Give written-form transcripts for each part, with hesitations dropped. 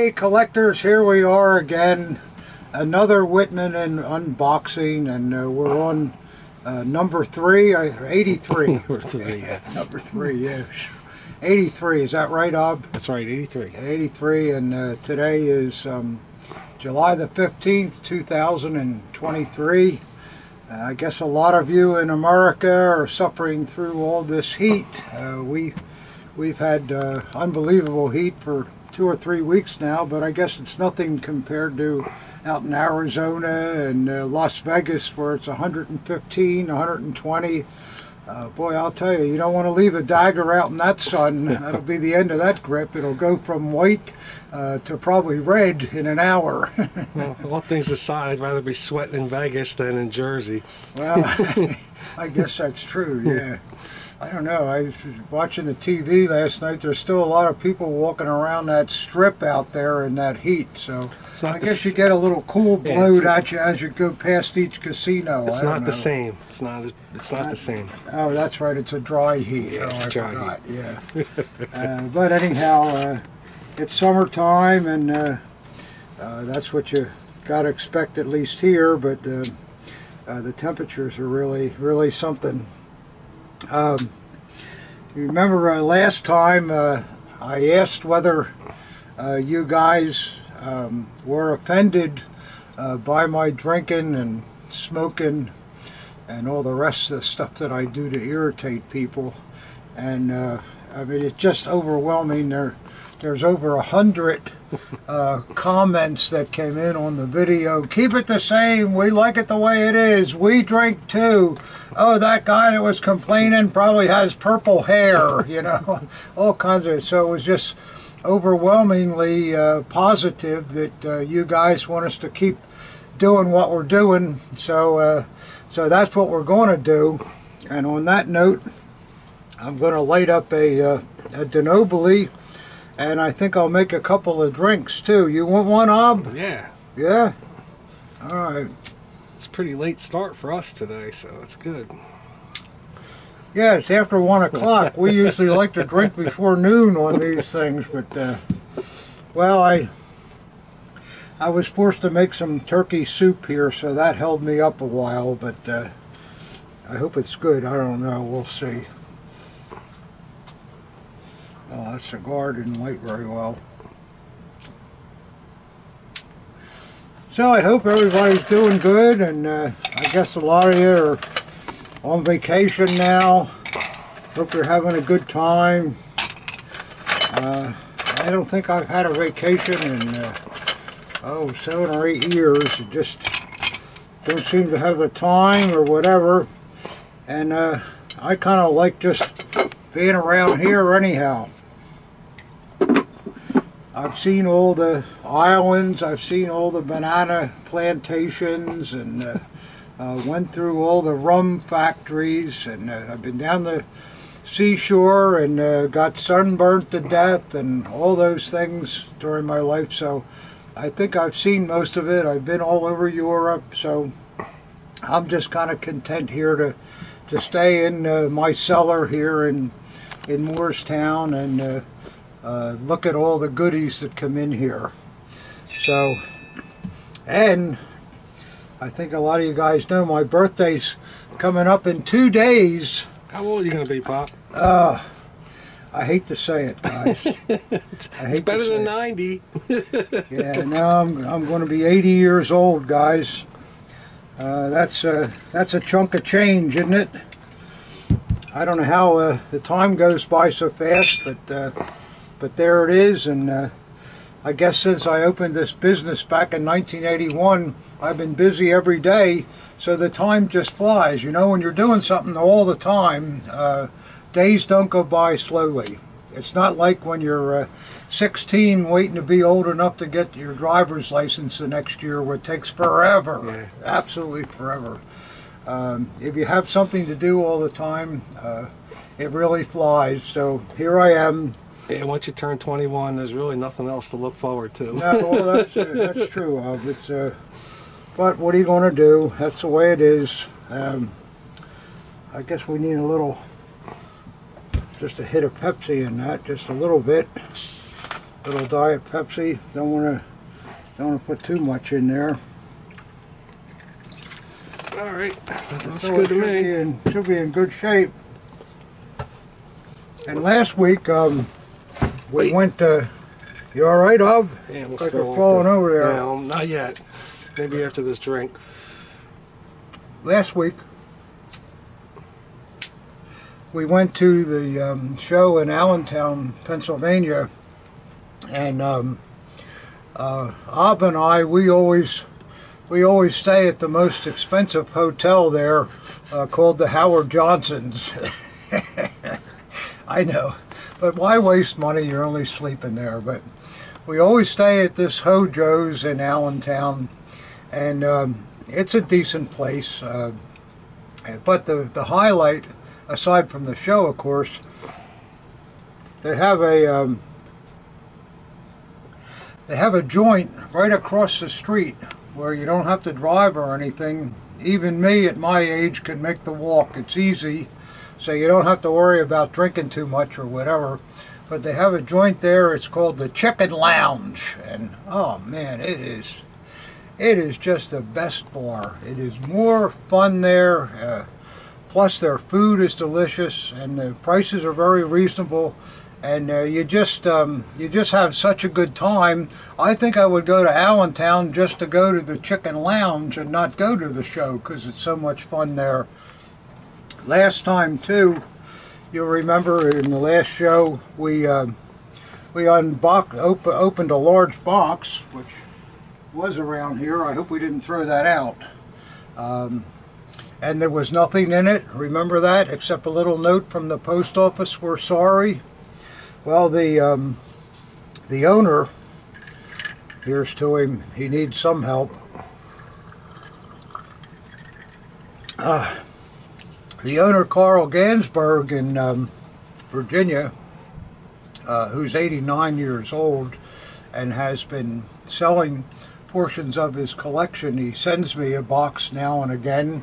Hey collectors, here we are again, another Whitman and unboxing, and we're on number 3, 83. Number 3, yeah. Number 3, yeah. 83, is that right, Ob? That's right, 83. 83, and today is July the 15th, 2023. I guess a lot of you in America are suffering through all this heat. We've had unbelievable heat for 2 or 3 weeks now, but I guess it's nothing compared to out in Arizona and Las Vegas where it's 115, 120. Boy, I'll tell you, you don't want to leave a dagger out in that sun. That'll be the end of that grip. It'll go from white to probably red in an hour. Well, all things aside, I'd rather be sweating in Vegas than in Jersey. Well, I guess that's true, yeah. I don't know, I was watching the TV last night. There's still a lot of people walking around that strip out there in that heat, so I guess you get a little cool blowed at you as you go past each casino. It's not the same. It's not the same. Oh, that's right, it's a dry heat. Yeah, it's dry forgot. Heat. Yeah. But anyhow, it's summertime, and that's what you got to expect, at least here, but the temperatures are really something. You remember last time I asked whether you guys were offended by my drinking and smoking and all the rest of the stuff that I do to irritate people, and I mean, it's just overwhelming. There's over 100 comments that came in on the video. Keep it the same. We like it the way it is. We drink too. Oh, that guy that was complaining probably has purple hair, you know, all kinds of. So it was just overwhelmingly positive that you guys want us to keep doing what we're doing. So that's what we're going to do. And on that note, I'm going to light up a Denobili. And I think I'll make a couple of drinks too. You want one, Ob? Yeah. Yeah? All right. It's a pretty late start for us today, so that's good. Yeah, it's after 1 o'clock. We usually like to drink before noon on these things, but, well, I was forced to make some turkey soup here, so that held me up a while, but I hope it's good. I don't know. We'll see. Oh, that cigar didn't light very well. So I hope everybody's doing good, and I guess a lot of you are on vacation now. Hope you're having a good time. I don't think I've had a vacation in 7 or 8 years. I just don't seem to have the time or whatever, and I kind of like just being around here anyhow. I've seen all the islands, I've seen all the banana plantations, and went through all the rum factories, and I've been down the seashore and got sunburnt to death and all those things during my life. So I think I've seen most of it. I've been all over Europe, so I'm just kind of content here to stay in my cellar here in Moorestown and look at all the goodies that come in here. So, and I think a lot of you guys know my birthday's coming up in 2 days. How old are you going to be, Pop? I hate to say it, guys. It's better than 90. Yeah, no, I'm going to be 80 years old, guys. That's a chunk of change, isn't it? I don't know how the time goes by so fast, but there it is, and I guess since I opened this business back in 1981, I've been busy every day, so the time just flies. You know, when you're doing something all the time, days don't go by slowly. It's not like when you're 16 waiting to be old enough to get your driver's license the next year, where it takes forever, yeah. Absolutely forever. If you have something to do all the time, it really flies. So here I am. Yeah, once you turn 21, there's really nothing else to look forward to. No, well, that's true. But what are you going to do? That's the way it is. I guess we need a little, just a hit of Pepsi in that, just a little bit. Little Diet Pepsi. Don't want to put too much in there. All right, that's So good to it me. should be in good shape. And last week we went to. You all right, Ob? Yeah, Looks like you're falling over there. No, not yet. Maybe after this drink. Last week we went to the show in Allentown, Pennsylvania, and Ob and I, we always stay at the most expensive hotel there, called the Howard Johnson's. I know, but why waste money? You're only sleeping there. But we always stay at this Hojo's in Allentown, and it's a decent place. But the highlight, aside from the show, of course, they have a joint right across the street where you don't have to drive or anything. Even me at my age can make the walk. It's easy, so you don't have to worry about drinking too much or whatever. But they have a joint there. It's called the Chicken Lounge, and oh man, it is just the best bar. It is more fun there. Plus their food is delicious and the prices are very reasonable, and you just have such a good time. I think I would go to Allentown just to go to the Chicken Lounge and not go to the show, because it's so much fun there. Last time too, you'll remember in the last show we opened a large box which was around here. I hope we didn't throw that out. And there was nothing in it, remember that, except a little note from the post office, "We're sorry." Well, the owner, here's to him, he needs some help. The owner, Carl Gansberg in Virginia, who's 89 years old and has been selling portions of his collection. He sends me a box now and again.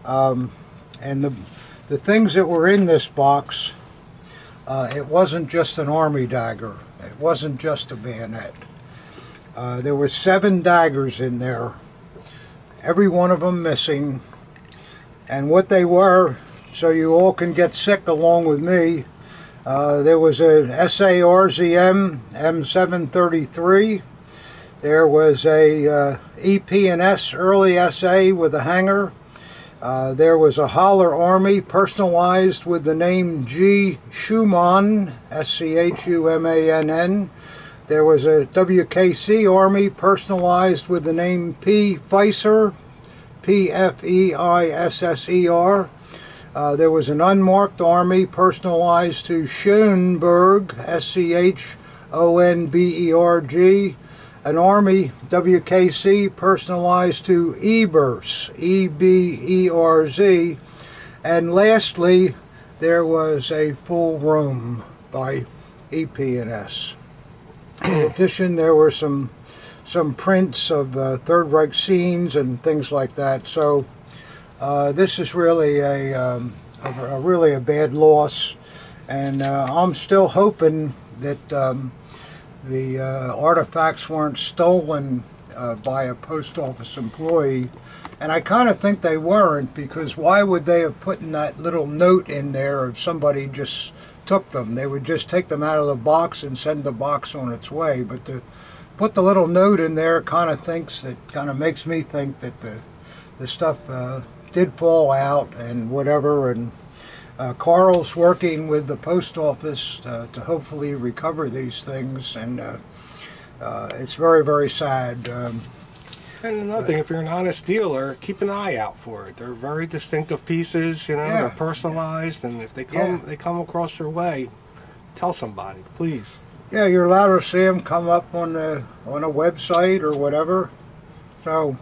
And the things that were in this box, it wasn't just an army dagger. It wasn't just a bayonet. There were 7 daggers in there, every one of them missing. And what they were, so you all can get sick along with me, there was a SARZM M733. There was a EP&S early SA with a hanger. There was a Holler Army personalized with the name G. Schumann, SCHUMANN. There was a WKC Army personalized with the name P. Pfizer, PFEISSER. There was an unmarked Army personalized to Schoenberg, SCHONBERG. An Army WKC personalized to Eberz, EBERZ. And lastly, there was a full room by EP&S. In addition, there were some prints of Third Reich scenes and things like that. So this is really a bad loss, and I'm still hoping that the artifacts weren't stolen by a post office employee, and I kind of think they weren't, because why would they have put in that little note in there if somebody just took them? They would just take them out of the box and send the box on its way. But to put the little note in there kind of makes me think that the stuff did fall out and whatever, and Carl's working with the post office to hopefully recover these things, and it's very, very sad. And another thing, if you're an honest dealer, keep an eye out for it. They're very distinctive pieces, you know, Yeah. they're personalized, and if they come across your way, tell somebody, please. Yeah, you're allowed to see them come up on a website or whatever. So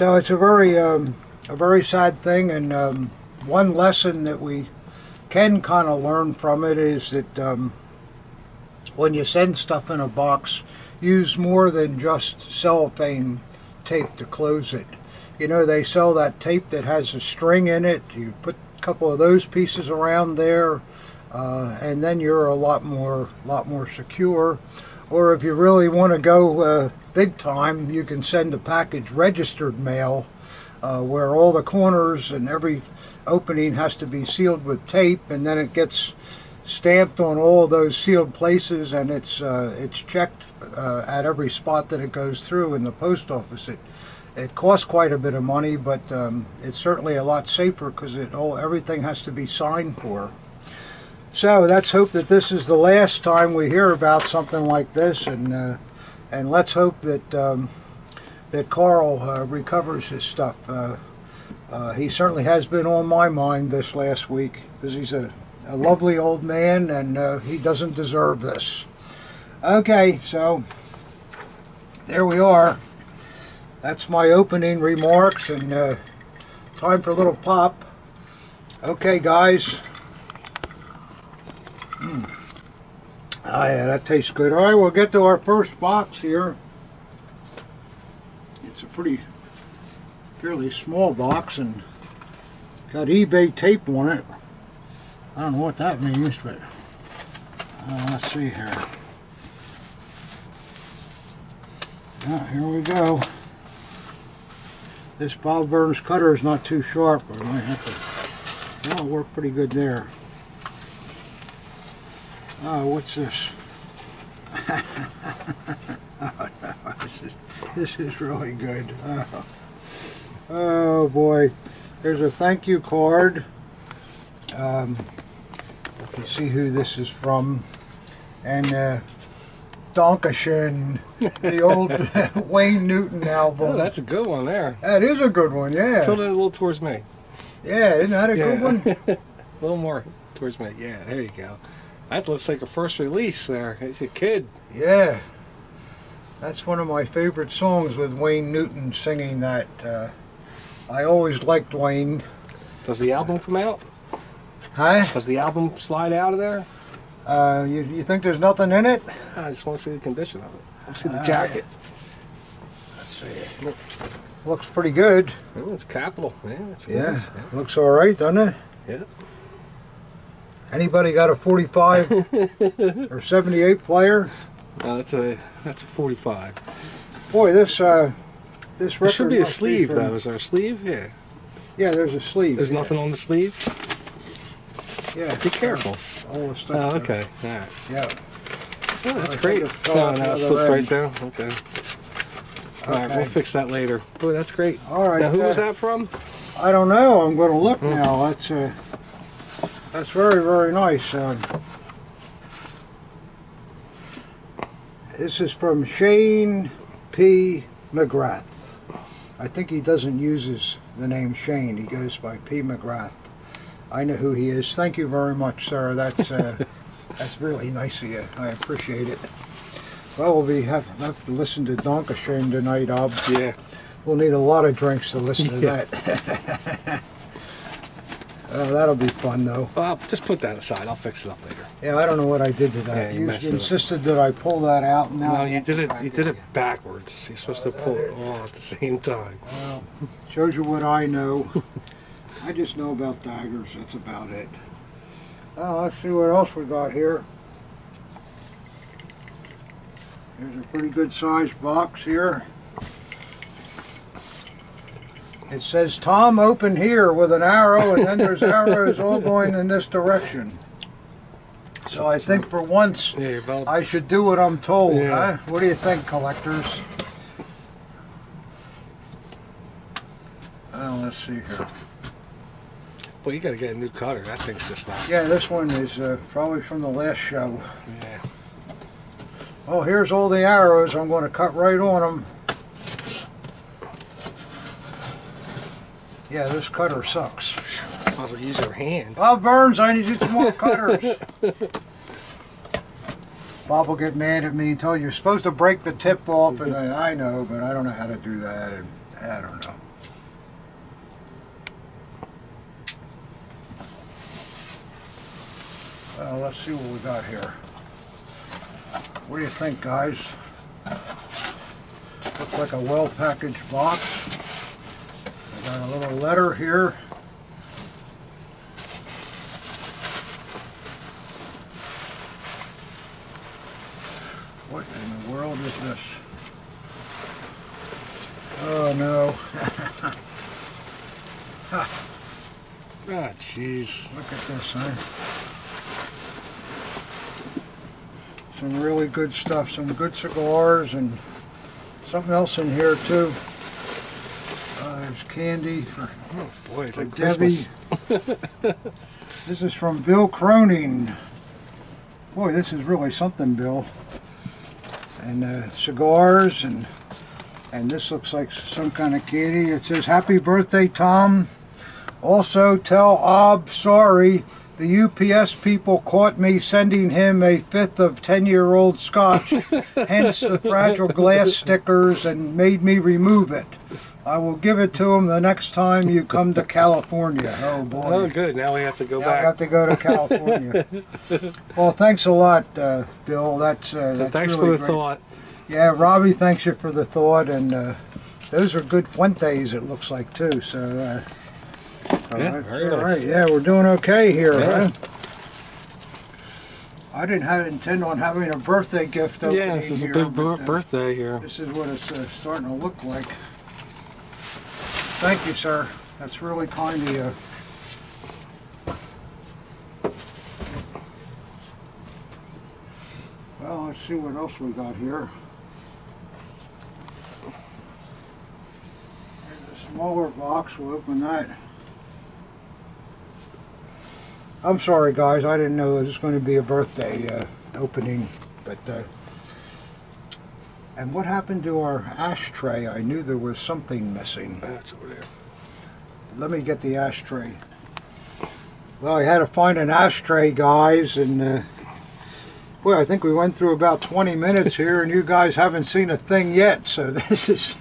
it's a very sad thing, and one lesson that we can kind of learn from it is that when you send stuff in a box, use more than just cellophane tape to close it. You know, they sell that tape that has a string in it. You put a couple of those pieces around there. and then you're a lot more secure. Or if you really want to go big time, you can send a package registered mail, where all the corners and every opening has to be sealed with tape, and then it gets stamped on all those sealed places, and it's checked at every spot that it goes through in the post office. It costs quite a bit of money, but it's certainly a lot safer because everything has to be signed for. So let's hope that this is the last time we hear about something like this, and let's hope that that Carl recovers his stuff. He certainly has been on my mind this last week because he's a lovely old man, and he doesn't deserve this. Okay, so there we are. That's my opening remarks, and time for a little pop. Okay, guys. Oh yeah, that tastes good. All right, we'll get to our first box here. It's a fairly small box, and got eBay tape on it. I don't know what that means, but let's see here. Here we go. This Bob Burns cutter is not too sharp. I might have to. That'll work pretty good there. Oh, what's this? Oh, no, this is really good. Oh boy, there's a thank you card. You can see who this is from, and Dankeschön, the old Wayne Newton album. Oh, that's a good one there. That is a good one, yeah. Tilt it a little towards me. Yeah, isn't that a good one? A little more towards me. Yeah, there you go. That looks like a first release there. He's a kid. Yeah. That's one of my favorite songs with Wayne Newton singing that. I always liked Wayne. Does the album come out? Huh? Does the album slide out of there? You think there's nothing in it? I just want to see the condition of it. Let's see the jacket. Let's see. Looks pretty good. Oh, it's capital. Yeah, it's nice. Looks all right, doesn't it? Yeah. Anybody got a 45 or 78 player? That's a 45. Boy, this record there should be a sleeve though. Is there a sleeve? Yeah. Yeah, there's a sleeve. There's nothing on the sleeve? Yeah. Be careful. All the stuff. Oh, okay. All right. Yeah. Oh, that's great. Oh, now it slipped right down. Okay. All right, we'll fix that later. Boy, that's great. All right. Now, who was that from? I don't know. I'm going to look now. That's very, very nice. This is from Shane P. McGrath. I think he doesn't use the name Shane. He goes by P. McGrath. I know who he is. Thank you very much, sir. That's really nice of you. I appreciate it. Well, we'll have to listen to Dankeschön tonight, Ob. Yeah. We'll need a lot of drinks to listen to that. That'll be fun, though. Well, just put that aside. I'll fix it up later. Yeah, I don't know what I did to that. Yeah, you insisted that I pull that out. And now no, you did it backwards. You're supposed to pull it all at the same time. Well, shows you what I know. I just know about daggers. That's about it. Let's see what else we got here. There's a pretty good sized box here. It says, Tom, open here with an arrow, and then there's arrows all going in this direction. So I think for once, I should do what I'm told. Yeah. Huh? What do you think, collectors? Let's see here. Well, you got to get a new cutter. That thing's just like... Yeah, this one is probably from the last show. Yeah. Oh, here's all the arrows. I'm going to cut right on them. Yeah, this cutter sucks. Might as well use your hand. Bob Burns, I need you some more cutters. Bob will get mad at me and tell you you're supposed to break the tip off, and I know, but I don't know how to do that, and I don't know. Well, let's see what we got here. What do you think, guys? Looks like a well-packaged box. I got a little letter here. What in the world is this? Oh no. Ah, jeez. Look at this, huh? Some really good stuff, some good cigars and something else in here too. There's candy for, oh boy, it's for like Debbie. This is from Bill Cronin. Boy, this is really something, Bill. And cigars, and this looks like some kind of candy. It says, "Happy birthday, Tom. Also, tell Ob sorry. The UPS people caught me sending him a fifth of 10-year-old scotch, hence the fragile glass stickers, and made me remove it. I will give it to him the next time you come to California." Oh boy. Oh good, now we have to go back. I have to go to California. Well, thanks a lot, Bill. That's Thanks really for the great. thought. Yeah, Robbie thanks you for the thought, and those are good Fuentes, it looks like, too. So, Yeah, very all nice. right. Yeah, we're doing okay here, Yeah. huh? I didn't intend on having a birthday gift opening Yeah, this is a here, big but, birthday here. this is what it's starting to look like. Thank you, sir. That's really kind of you. Well, let's see what else we got here. There's a smaller box. We'll open that. I'm sorry, guys. I didn't know it was going to be a birthday opening, but and what happened to our ashtray? I knew there was something missing. That's over there. Let me get the ashtray. Well, I had to find an ashtray, guys, and boy, I think we went through about 20 minutes here, and you guys haven't seen a thing yet. So this is,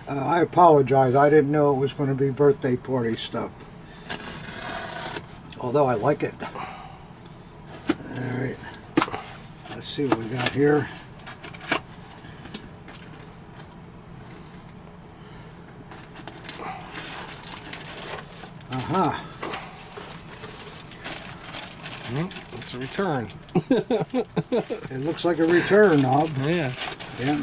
I apologize. I didn't know it was going to be birthday party stuff. Although I like it. All right, let's see what we got here. Aha. It's a return. It looks like a return knob. Yeah. Yeah.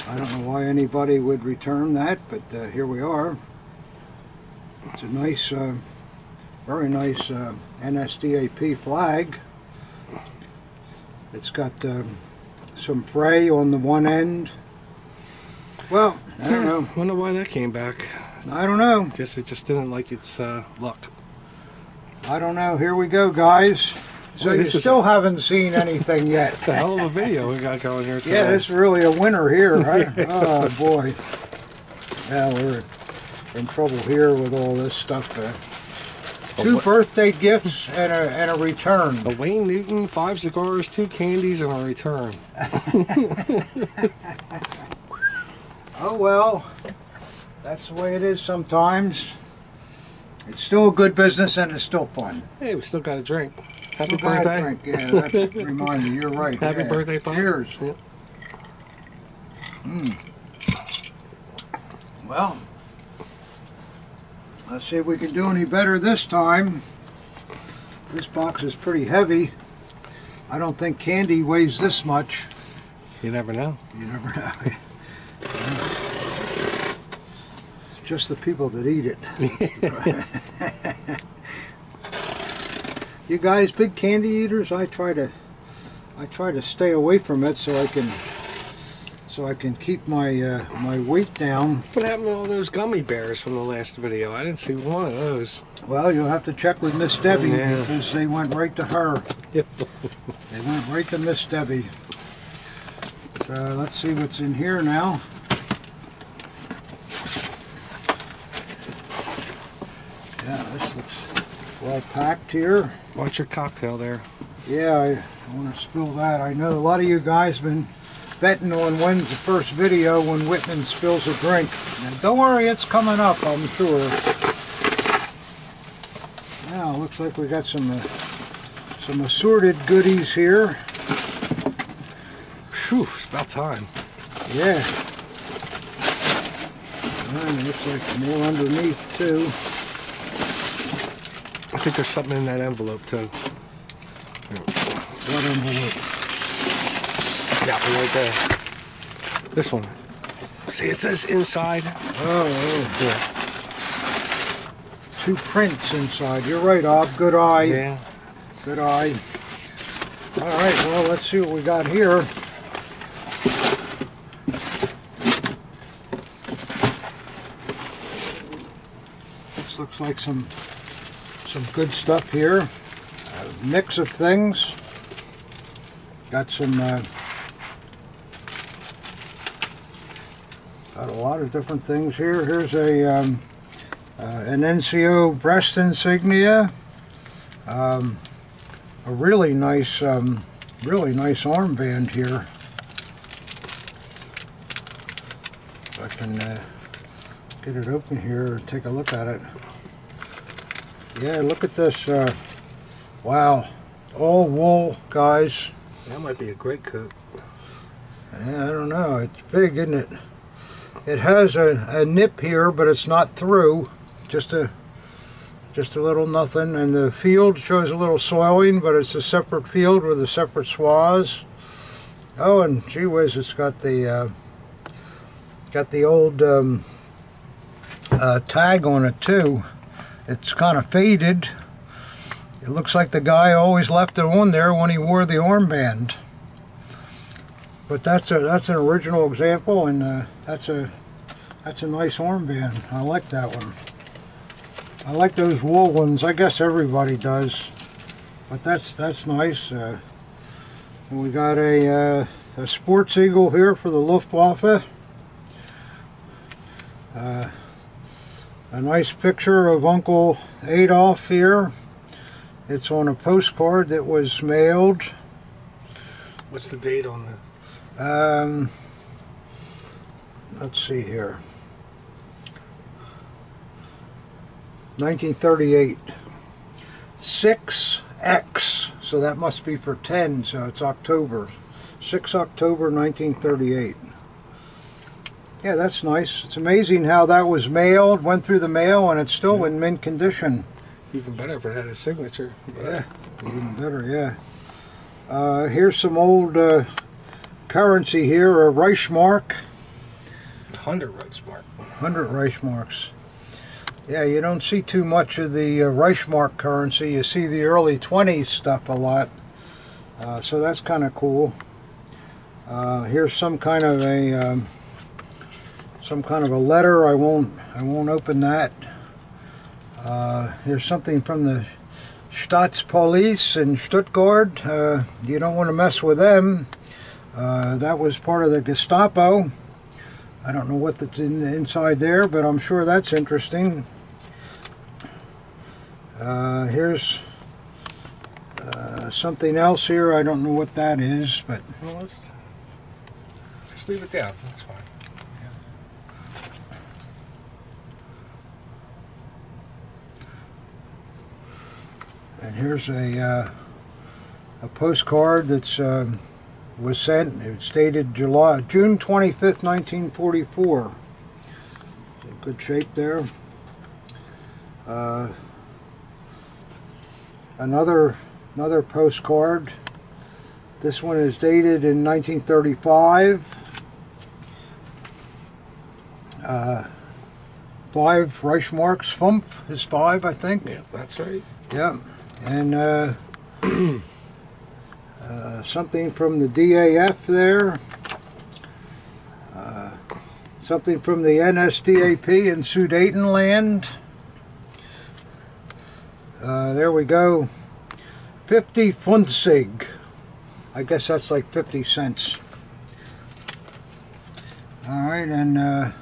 I don't know why anybody would return that, but here we are. It's a nice, very nice NSDAP flag. It's got some fray on the one end. Well, I don't know. Wonder why that came back. I don't know. Guess it just didn't like its luck. I don't know. Here we go, guys. So Boy, you this is still haven't seen anything yet. It's a hell of a video we got going here today. Yeah, this is really a winner here, right? Oh boy. Yeah, we're in trouble here with all this stuff. Two birthday gifts and a return. A Wayne Newton, 5 cigars, 2 candies, and a return. Oh well, that's the way it is sometimes. It's still a good business and it's still fun. Hey, we still got a drink. Happy Still got a birthday. drink. Yeah, that reminds me. You're right. Happy yeah. birthday, Pop. Cheers. Yeah. Well, let's see if we can do any better this time. This box is pretty heavy. I don't think candy weighs this much. You never know. You never know. Just the people that eat it. You guys big candy eaters? I try to stay away from it so I can keep my my weight down. What happened to all those gummy bears from the last video? I didn't see one of those. Well, you'll have to check with Miss Debbie Yeah. because they went right to her. Yep. They went right to Miss Debbie. So let's see what's in here now. Yeah, this looks well packed here. Watch your cocktail there. Yeah, I want to spill that. I know a lot of you guys have been betting on when's the first video when Whitman spills a drink. And don't worry, it's coming up, I'm sure. Now, looks like we got some assorted goodies here. Whew, it's about time. Yeah. And it looks like more underneath, too. I think there's something in that envelope, too. What envelope? Got one right there. This one. See, it says inside. Oh, Yeah. 2 prints inside. You're right, Ob. Good eye. Yeah. Good eye. All right, well, let's see what we got here. This looks like some good stuff here. A mix of things. Got some got a lot of different things here. Here's an NCO breast insignia. A really nice armband here. If I can get it open here and take a look at it. Yeah, look at this. Wow, all wool, guys. That might be a great coat. Yeah, I don't know. It's big, isn't it? It has a nip here, but it's not through. Just a little nothing. And the field shows a little soiling, but it's a separate field with a separate swaths. Oh, and gee whiz, it's got the old tag on it too. It's kind of faded. It looks like the guy always left it on there when he wore the armband. But that's an original example, and that's a nice armband. I like that one. I like those wool ones. I guess everybody does, but that's nice. And we got a sports eagle here for the Luftwaffe. A nice picture of Uncle Adolf here. It's on a postcard that was mailed. What's the date on that? Let's see here. 1938. 6X, so that must be for 10, so it's October. 6 October 1938. Yeah, that's nice. It's amazing how that was mailed, went through the mail, and it's still in mint condition. Even better if it had a signature. Yeah, even better, yeah. Here's some old currency here, a Reichsmark. 100 Reichsmark. 100 Reichsmarks. Yeah, you don't see too much of the Reichsmark currency. You see the early 20s stuff a lot. So that's kind of cool. Here's some kind of a letter. I won't open that. Here's something from the Staatspolice in Stuttgart. You don't want to mess with them. That was part of the Gestapo. I don't know what's in the inside there, but I'm sure that's interesting. Here's something else here. I don't know what that is, but well, let's just leave it down. That's fine. And here's a postcard that's was sent. It's dated June 25th, 1944. So good shape there. Another postcard. This one is dated in 1935. 5 Reichsmarks. Fünf is 5, I think. Yeah, that's right. Yeah. And something from the DAF there. Something from the NSDAP in Sudetenland. There we go. 50 Pfund. I guess that's like 50 cents. Alright, and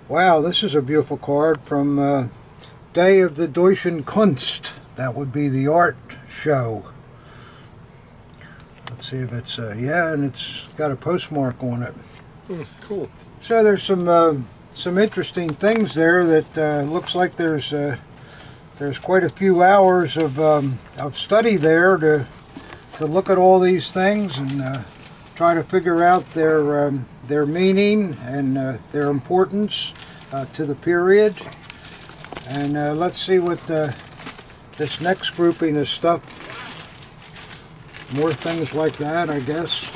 wow, this is a beautiful card from Day of the Deutschen Kunst. That would be the art show. Let's see if it's, yeah, and it's got a postmark on it. Cool. So there's some interesting things there that looks like there's quite a few hours of study there to look at all these things and try to figure out their meaning and their importance to the period. And let's see what this next grouping of stuff more things like that, I guess.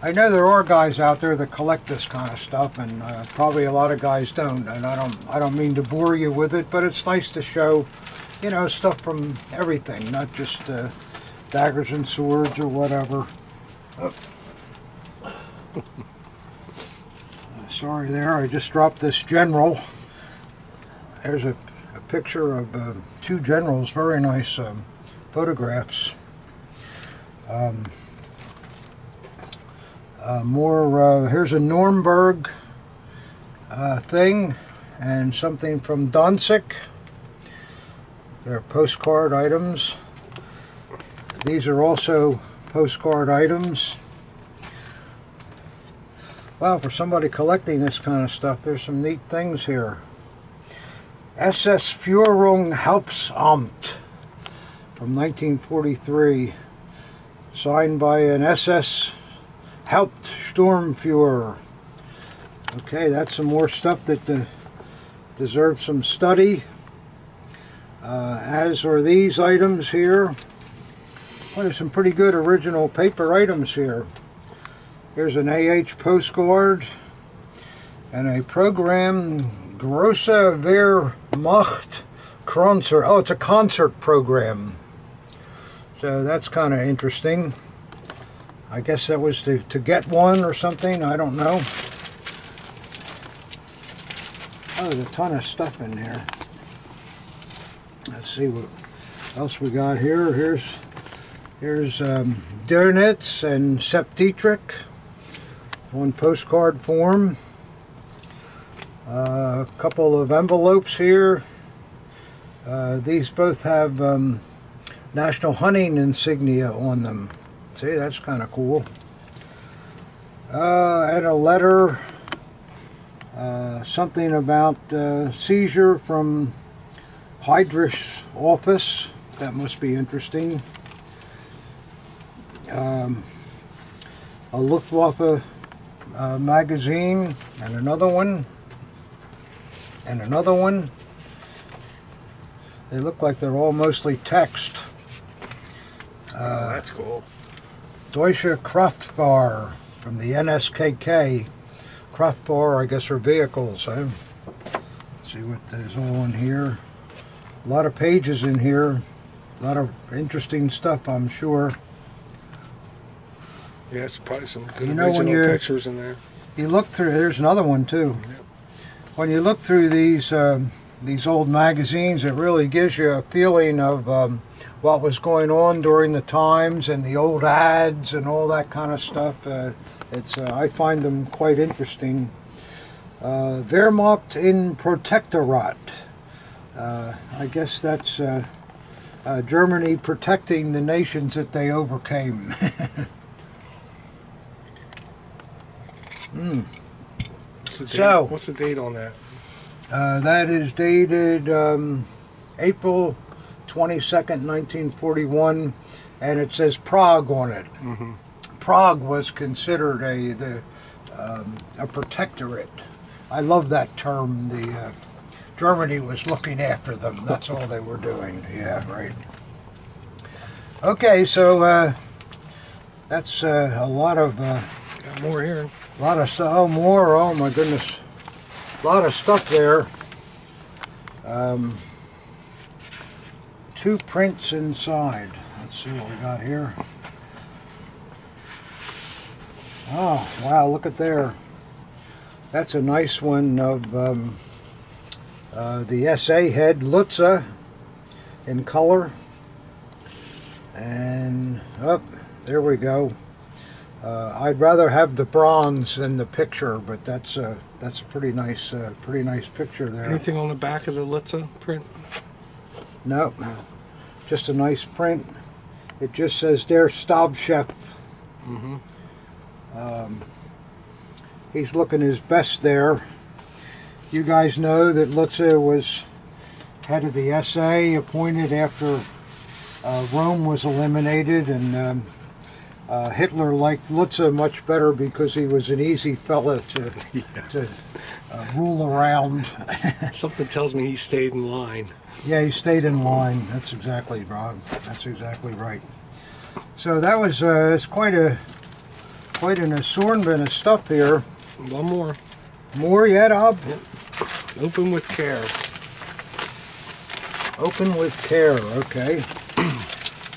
I know there are guys out there that collect this kind of stuff, and probably a lot of guys don't. And I don't mean to bore you with it, but it's nice to show, you know, stuff from everything, not just daggers and swords or whatever. Oh. Sorry there, I just dropped this general. There's a picture of two generals, very nice photographs. Here's a Nuremberg thing and something from Danzig. They're postcard items. These are also postcard items. Well, for somebody collecting this kind of stuff, there's some neat things here. SS Führung Hauptamt from 1943, signed by an SS Hauptsturmführer. Okay, that's some more stuff that deserves some study, as are these items here. Well, there's some pretty good original paper items here. Here's an AH postcard and a program, Grosse Wehrmacht Concert. Oh, it's a concert program. So that's kind of interesting. I guess that was to get one or something. I don't know. Oh, there's a ton of stuff in here. Let's see what else we got here. Here's donuts and septetric on postcard form. A couple of envelopes here. These both have national hunting insignia on them. See, that's kind of cool. And a letter, something about seizure from Heydrich's office. That must be interesting. A Luftwaffe magazine, and another one, and another one. They look like they're all mostly text. Oh, that's cool. Deutsche Kraftfahrer from the NSKK. Kraftfahrer, I guess, are vehicles. Let's see what there's all in here. A lot of pages in here. A lot of interesting stuff, I'm sure. Yes, probably some good when pictures in there. You look through. There's another one too. Yep. When you look through these old magazines, it really gives you a feeling of what was going on during the times and the old ads and all that kind of stuff. I find them quite interesting. Wehrmacht in Protektorat. I guess that's Germany protecting the nations that they overcame. What's the date on that? That is dated April 22nd, 1941, and it says Prague on it. Mm-hmm. Prague was considered a protectorate. I love that term. Germany was looking after them. That's all they were doing. Yeah, right. Okay, so that's a lot of... Got more here. A lot of stuff. Oh, more. Oh, my goodness. A lot of stuff there. Two prints inside. Let's see what we got here. Oh, wow, look at there. That's a nice one of the SA head, Lutze, in color. And, oh, there we go. I'd rather have the bronze than the picture, but that's a pretty nice picture there. Anything on the back of the Lutze print? No, just a nice print. It just says Der Stabschef. Mm-hmm. He's looking his best there. You guys know that Lutze was head of the SA, appointed after Rome was eliminated, and Hitler liked Lutze much better because he was an easy fella to rule around. Something tells me he stayed in line. Yeah, he stayed in line. That's exactly, Rob. That's exactly right. So that was it's quite an assortment of stuff here. One more. More yet, Rob? Yep. Open with care. Open with care. Okay.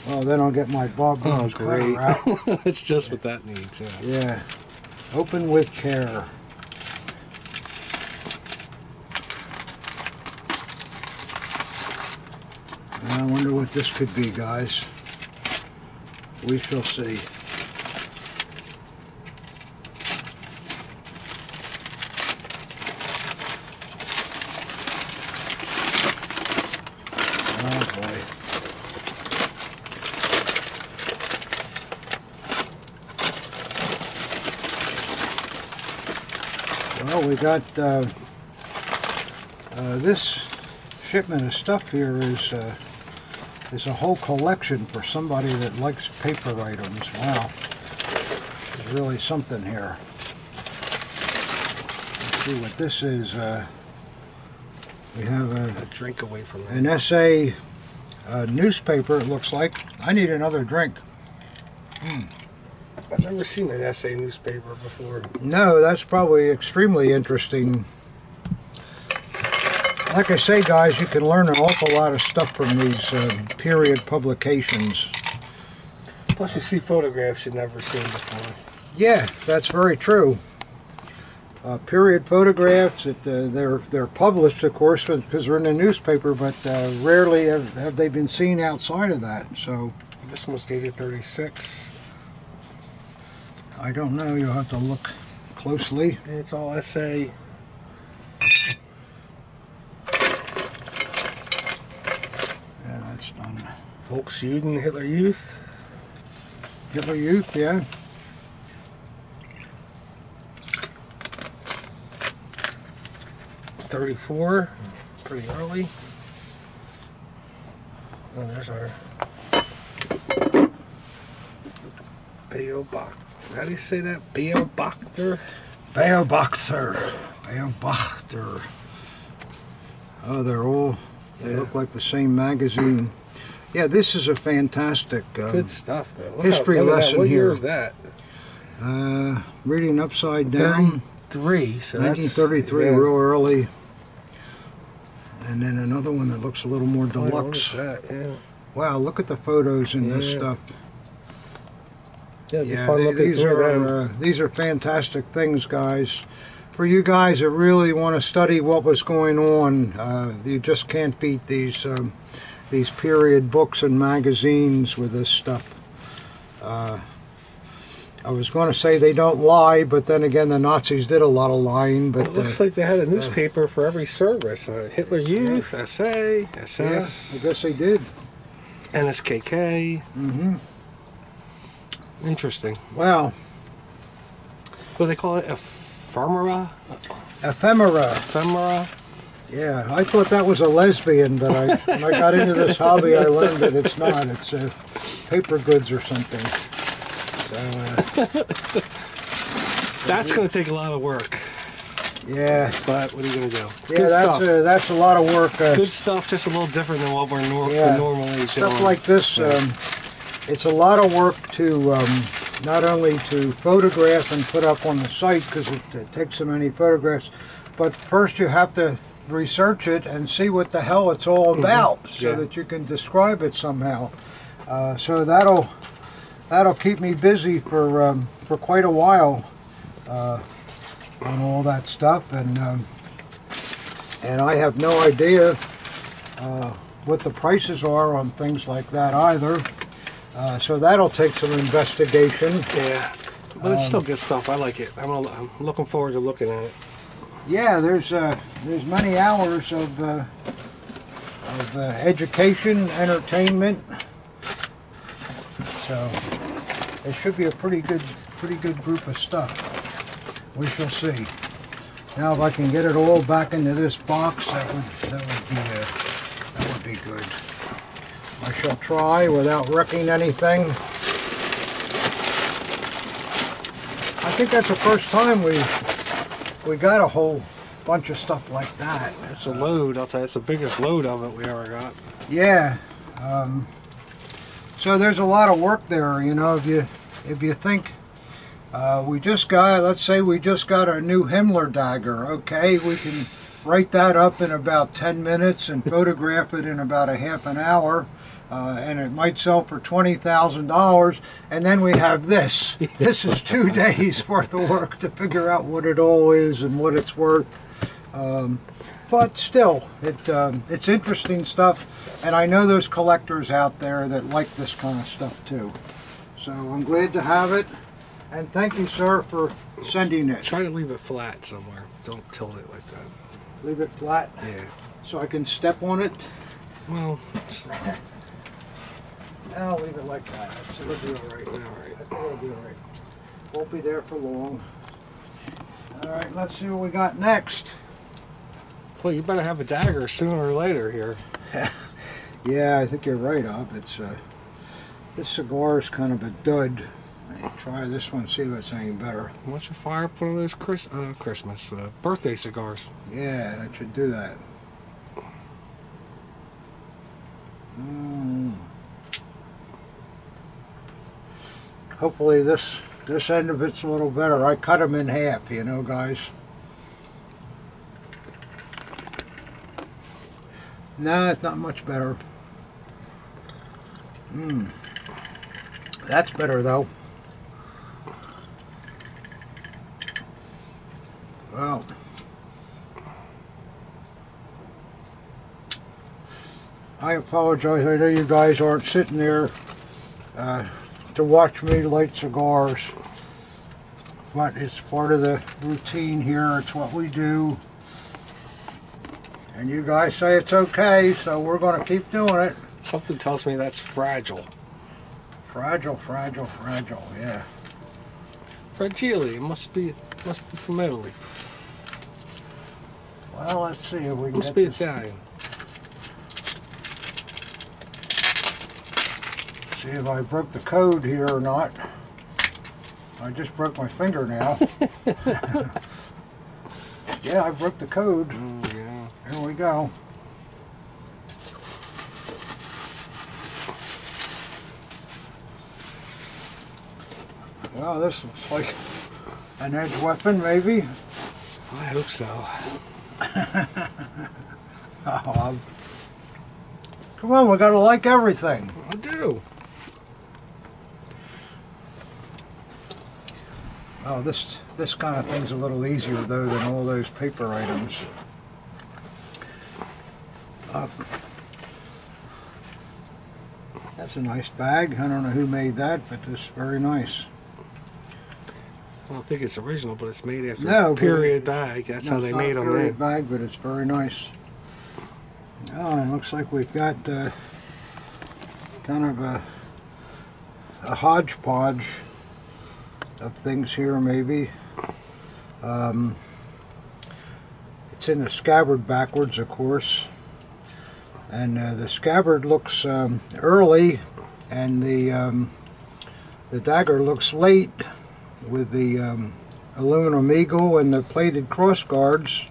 Well, then I'll get my Bob Burns cutter out. It's just what that needs. Yeah. Yeah. Open with care. I wonder what this could be, guys. We shall see. Oh boy. Well, we got this shipment of stuff here is a whole collection for somebody that likes paper items. Wow, there's really something here. Let's see what this is. We have A drink away from that. an essay newspaper, it looks like. I need another drink. I've never seen an essay newspaper before. No, that's probably extremely interesting. Like I say, guys, you can learn an awful lot of stuff from these period publications. Plus you see photographs you've never seen before. Yeah, that's very true. Period photographs, they're published, of course, because they're in the newspaper, but rarely have they been seen outside of that. So This one's dated 36. I don't know. You'll have to look closely. And it's all essay. Yeah, that's done. Volksjuden, Hitler Youth. Hitler Youth, yeah. '34, pretty early. Oh, there's our Beobachter. How do you say that? Beobachter? Beobachter. Beobachter. Oh, they look like the same magazine. Yeah, this is a fantastic good stuff, though. history lesson what here. Year is that? Reading Upside Down. 33. So 1933, that's, yeah. real early. And then another one that looks a little more Oh, what deluxe. is that? Yeah. Wow, look at the photos in this Yeah. stuff. Yeah, it'd be Yeah, fun looking through them. these are fantastic things, guys. For you guys that really want to study what was going on, you just can't beat these period books and magazines with this stuff. I was going to say they don't lie, but then again, the Nazis did a lot of lying. But It looks like they had a newspaper for every service. Hitler Youth, SA, SS, yeah, I guess they did. NSKK. Mm-hmm. Interesting. Wow. What do they call it? Ephemera? Ephemera. Ephemera? Yeah, I thought that was a lesbian, but when I got into this hobby, I learned that it's not. It's paper goods or something. So, That's going to take a lot of work. yeah. But what are you going to do? Yeah, Good stuff. that's a lot of work. Good stuff, just a little different than what we're normally Stuff doing. like this, it's a lot of work to not only to photograph and put up on the site because it takes so many photographs, but first you have to research it and see what the hell it's all about so that you can describe it somehow. So that'll keep me busy for quite a while on all that stuff, and I have no idea what the prices are on things like that either. So that'll take some investigation. Yeah, but it's still good stuff. I like it. I'm looking forward to looking at it. Yeah, there's many hours of education, entertainment. So it should be a pretty good group of stuff. We shall see. Now, if I can get it all back into this box, that would be good. I shall try without wrecking anything. I think that's the first time we got a whole bunch of stuff like that. It's a load. I'll tell you, it's the biggest load of it we ever got. Yeah. So there's a lot of work there, you know. If you think let's say we just got a new Himmler dagger. Okay, we can write that up in about 10 minutes and photograph it in about a half an hour. And it might sell for $20,000, and then we have this. This is 2 days worth of work to figure out what it all is and what it's worth. But still, it's interesting stuff, and I know there's collectors out there that like this kind of stuff too. So I'm glad to have it, and thank you, sir, for sending it. Try to leave it flat somewhere. Don't tilt it like that. Leave it flat? Yeah. So I can step on it? Well, I'll leave it like that. It'll be all right. all right. I think it'll be all right. Won't be there for long. All right, let's see what we got next. Well, you better have a dagger sooner or later here. Yeah, I think you're right, Ob. It's this cigar is kind of a dud. Try this one, see if it's any better. Why don't you fire up one of those Christmas birthday cigars? Yeah, I should do that. Hopefully this end of it's a little better. I cut them in half, you know, guys. Nah, it's not much better. That's better though. Well, I apologize. I know you guys aren't sitting there to watch me light cigars, but it's part of the routine here. It's what we do, and you guys say it's okay, so we're going to keep doing it. Something tells me that's fragile. Fragile, fragile, fragile. Yeah. Fragile. Must be from Italy. Well, let's see if we can Must get be this. Italian. See if I broke the code here or not. I just broke my finger now. Yeah, I broke the code. Yeah. Here we go. Well, this looks like an edge weapon, maybe. I hope so. Oh, come on, we gotta like everything. I do. Oh, this kind of thing's a little easier though than all those paper items. That's a nice bag. I don't know who made that, but it's very nice. I don't think it's original, but it's made after No, a period bag. That's how they made them. It's not a period bag, but it's very nice. Oh, it looks like we've got kind of a hodgepodge of things here, maybe. It's in the scabbard backwards, of course, and the scabbard looks early, and the dagger looks late, with the aluminum eagle and the plated cross guards,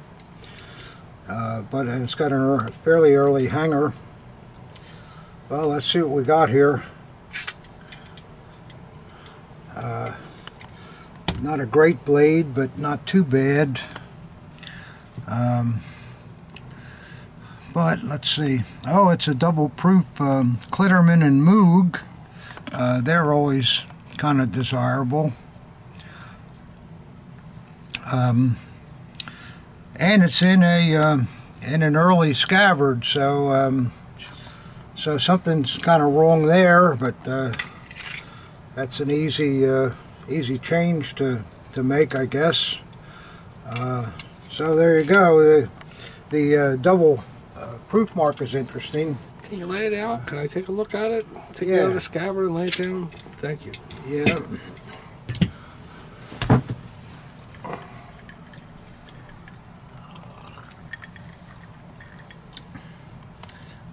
but it's got a fairly early hanger. Well, let's see what we got here. Not a great blade, but not too bad. But let's see. Oh, it's a double proof Klitterman and Moog. They're always kind of desirable. And it's in an early scabbard, so so something's kind of wrong there, but that's an easy change to make, I guess. So there you go. The double proof mark is interesting. Can you lay it out? Can I take a look at it? Take it out of the scabbard and lay it down? Thank you. Yeah.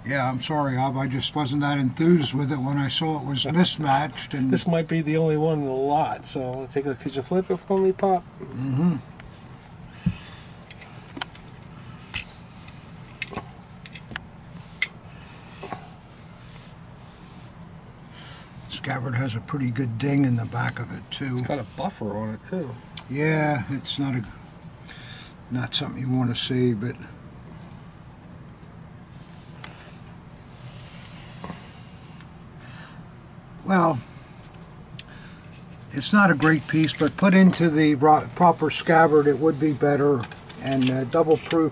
Yeah, I'm sorry, Ob. I just wasn't that enthused with it when I saw it was mismatched. And this might be the only one in the lot, so take a. Could you flip it for me, Pop? Mm-hmm. scabbard has a pretty good ding in the back of it too. It's got a buffer on it too. Yeah, it's not something you want to see, but well, it's not a great piece, but put into the proper scabbard it would be better, and double proof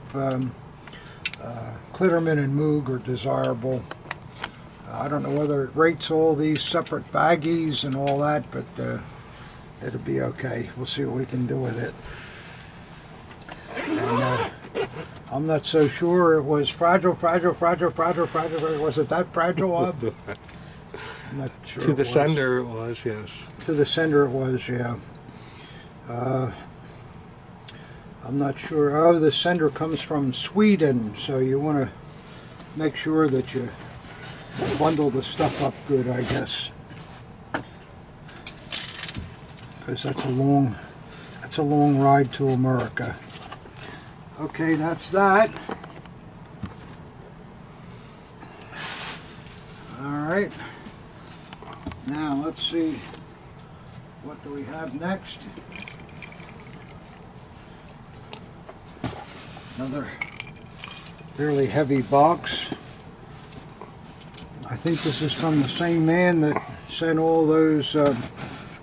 Klitterman and Moog are desirable. I don't know whether it rates all these separate baggies and all that, but it'll be okay. We'll see what we can do with it. And, I'm not so sure it was fragile. Was it that fragile, Bob? I'm not sure. To the sender it was, yes. To the sender it was, yeah. I'm not sure. Oh, the sender comes from Sweden, so you want to make sure that you bundle the stuff up good, I guess. Because that's a long ride to America. Okay, that's that. All right. Now let's see, what do we have next? Another fairly heavy box. I think this is from the same man that sent all those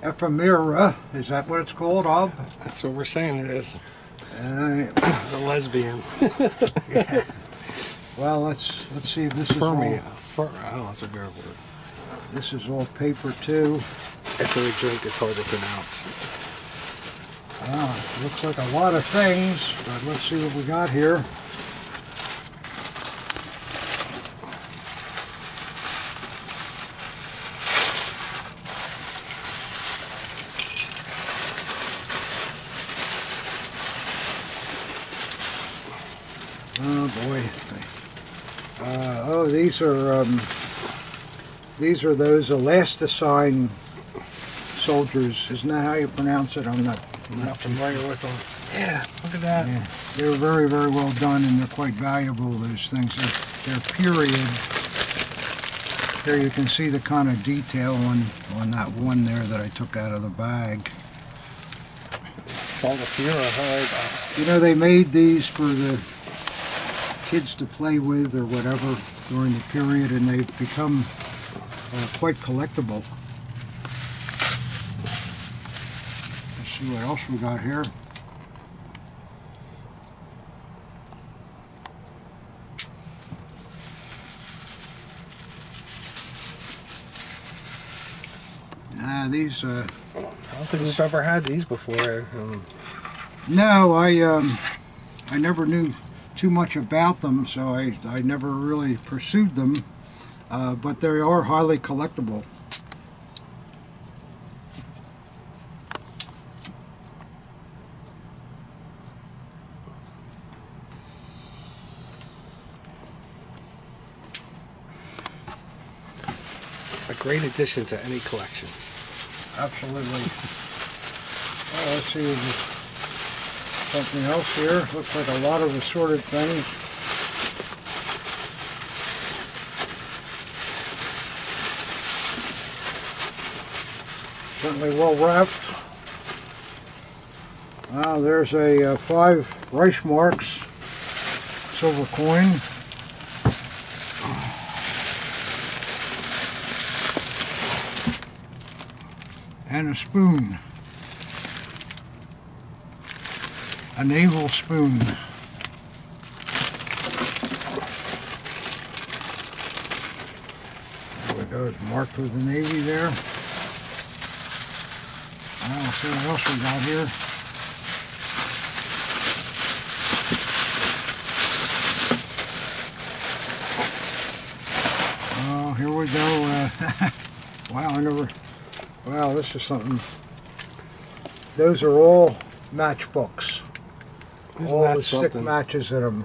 ephemera. Is that what it's called, Ob? That's what we're saying it is. The lesbian. Yeah. Well, let's see if this is all. Oh, that's a good word. This is all paper too. After a drink, it's hard to pronounce. Looks like a lot of things, but let's see what we got here. Oh boy. Oh, these are those elasticine soldiers. Isn't that how you pronounce it? I'm not familiar with them. Yeah, look at that. Yeah, they're very, very well done, and they're quite valuable, those things. They're period. There you can see the kind of detail on that one there that I took out of the bag. It's all the Fuhrer. You know, they made these for the kids to play with or whatever during the period, and they've become quite collectible. Let's see what else we got here. These I don't think we've ever had these before. No, I never knew too much about them, so I never really pursued them, but they are highly collectible. A great addition to any collection. Absolutely. Well, let's see if there's something else here. Looks like a lot of assorted things. Certainly well wrapped. There's a 5 Reichsmarks silver coin. And a spoon. A naval spoon. There we go, it's marked with the Navy there. Let's see what else we got here. Oh, here we go. Wow, wow, this is something. Those are all matchbooks. All the stick matches in them.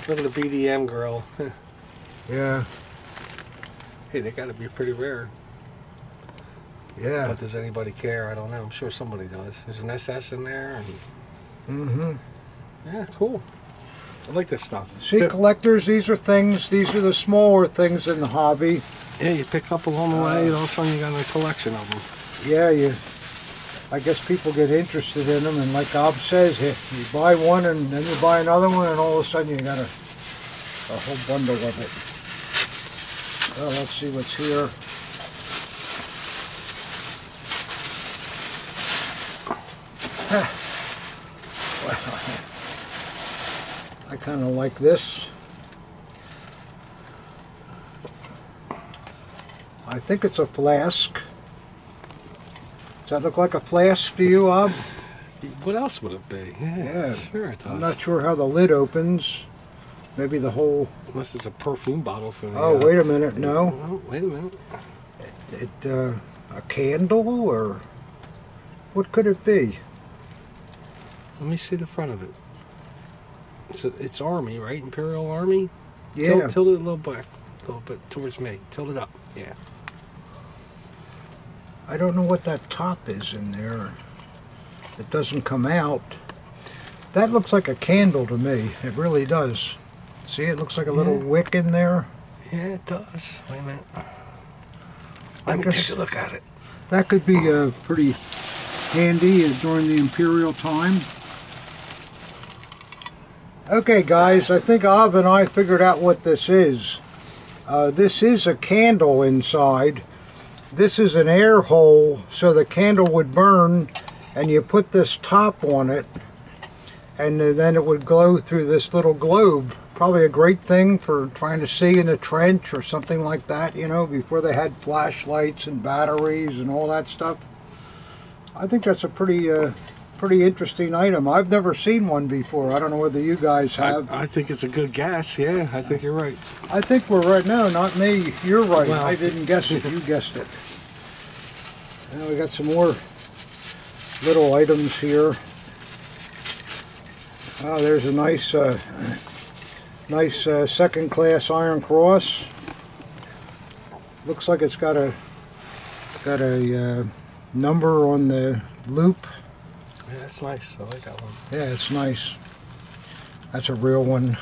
Look at the BDM girl. Yeah. Hey, they got to be pretty rare. Yeah. But does anybody care? I don't know. I'm sure somebody does. There's an SS in there. And yeah, cool. I like this stuff. See, collectors, these are the smaller things in the hobby. Yeah, you pick up along the way, and all of a sudden you got a collection of them. Yeah, I guess people get interested in them, and like Bob says, you buy one and then you buy another one, and all of a sudden you got a whole bundle of it. Well, let's see what's here. Well, I kind of like this. I think it's a flask. Does that look like a flask to you, Bob? What else would it be? Yeah, sure it does. I'm not sure how the lid opens. Maybe the whole... Unless it's a perfume bottle for the... Oh, wait a minute, no. Oh, wait a minute. A candle, or... What could it be? Let me see the front of it. It's Army, right? Imperial Army? Yeah. Tilt it a little bit towards me. Tilt it up, yeah. I don't know what that top is in there. It doesn't come out. That looks like a candle to me. It really does. See, it looks like a little wick in there. Yeah, it does. Wait a minute. Let me take a look at it. That could be pretty handy during the Imperial time. Okay, guys, I think Bob and I figured out what this is. This is a candle inside. This is an air hole so the candle would burn, and you put this top on it, and then it would glow through this little globe. Probably a great thing for trying to see in a trench or something like that, you know, before they had flashlights and batteries and all that stuff. I think that's a pretty interesting item. I've never seen one before. I don't know whether you guys have. I think it's a good guess. Yeah, I think you're right. I think we're right. No, not me. You're right. Well, I didn't guess it. You guessed it. Now we got some more little items here. Oh, there's a nice, second-class Iron Cross. Looks like it's got a number on the loop. Yeah, that's nice. I like that one. Yeah, it's nice. That's a real one.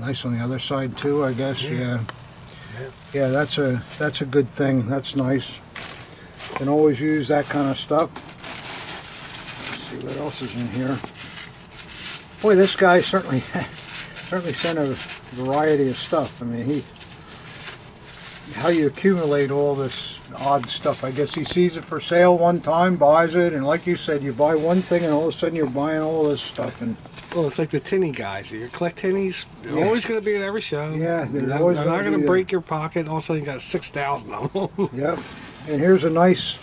Nice on the other side too, I guess. Yeah, that's a good thing. That's nice. Can always use that kind of stuff. Let's see what else is in here. Boy, this guy certainly sent a variety of stuff. I mean, how you accumulate all this odd stuff. I guess he sees it for sale one time, buys it, and like you said, you buy one thing and all of a sudden you're buying all this stuff. And well, it's like the tinny guys. You collect tinnies, they're always going to be at every show. Yeah, they're not going to break your pocket. All of a sudden you got 6,000 of them. Yep. And here's a nice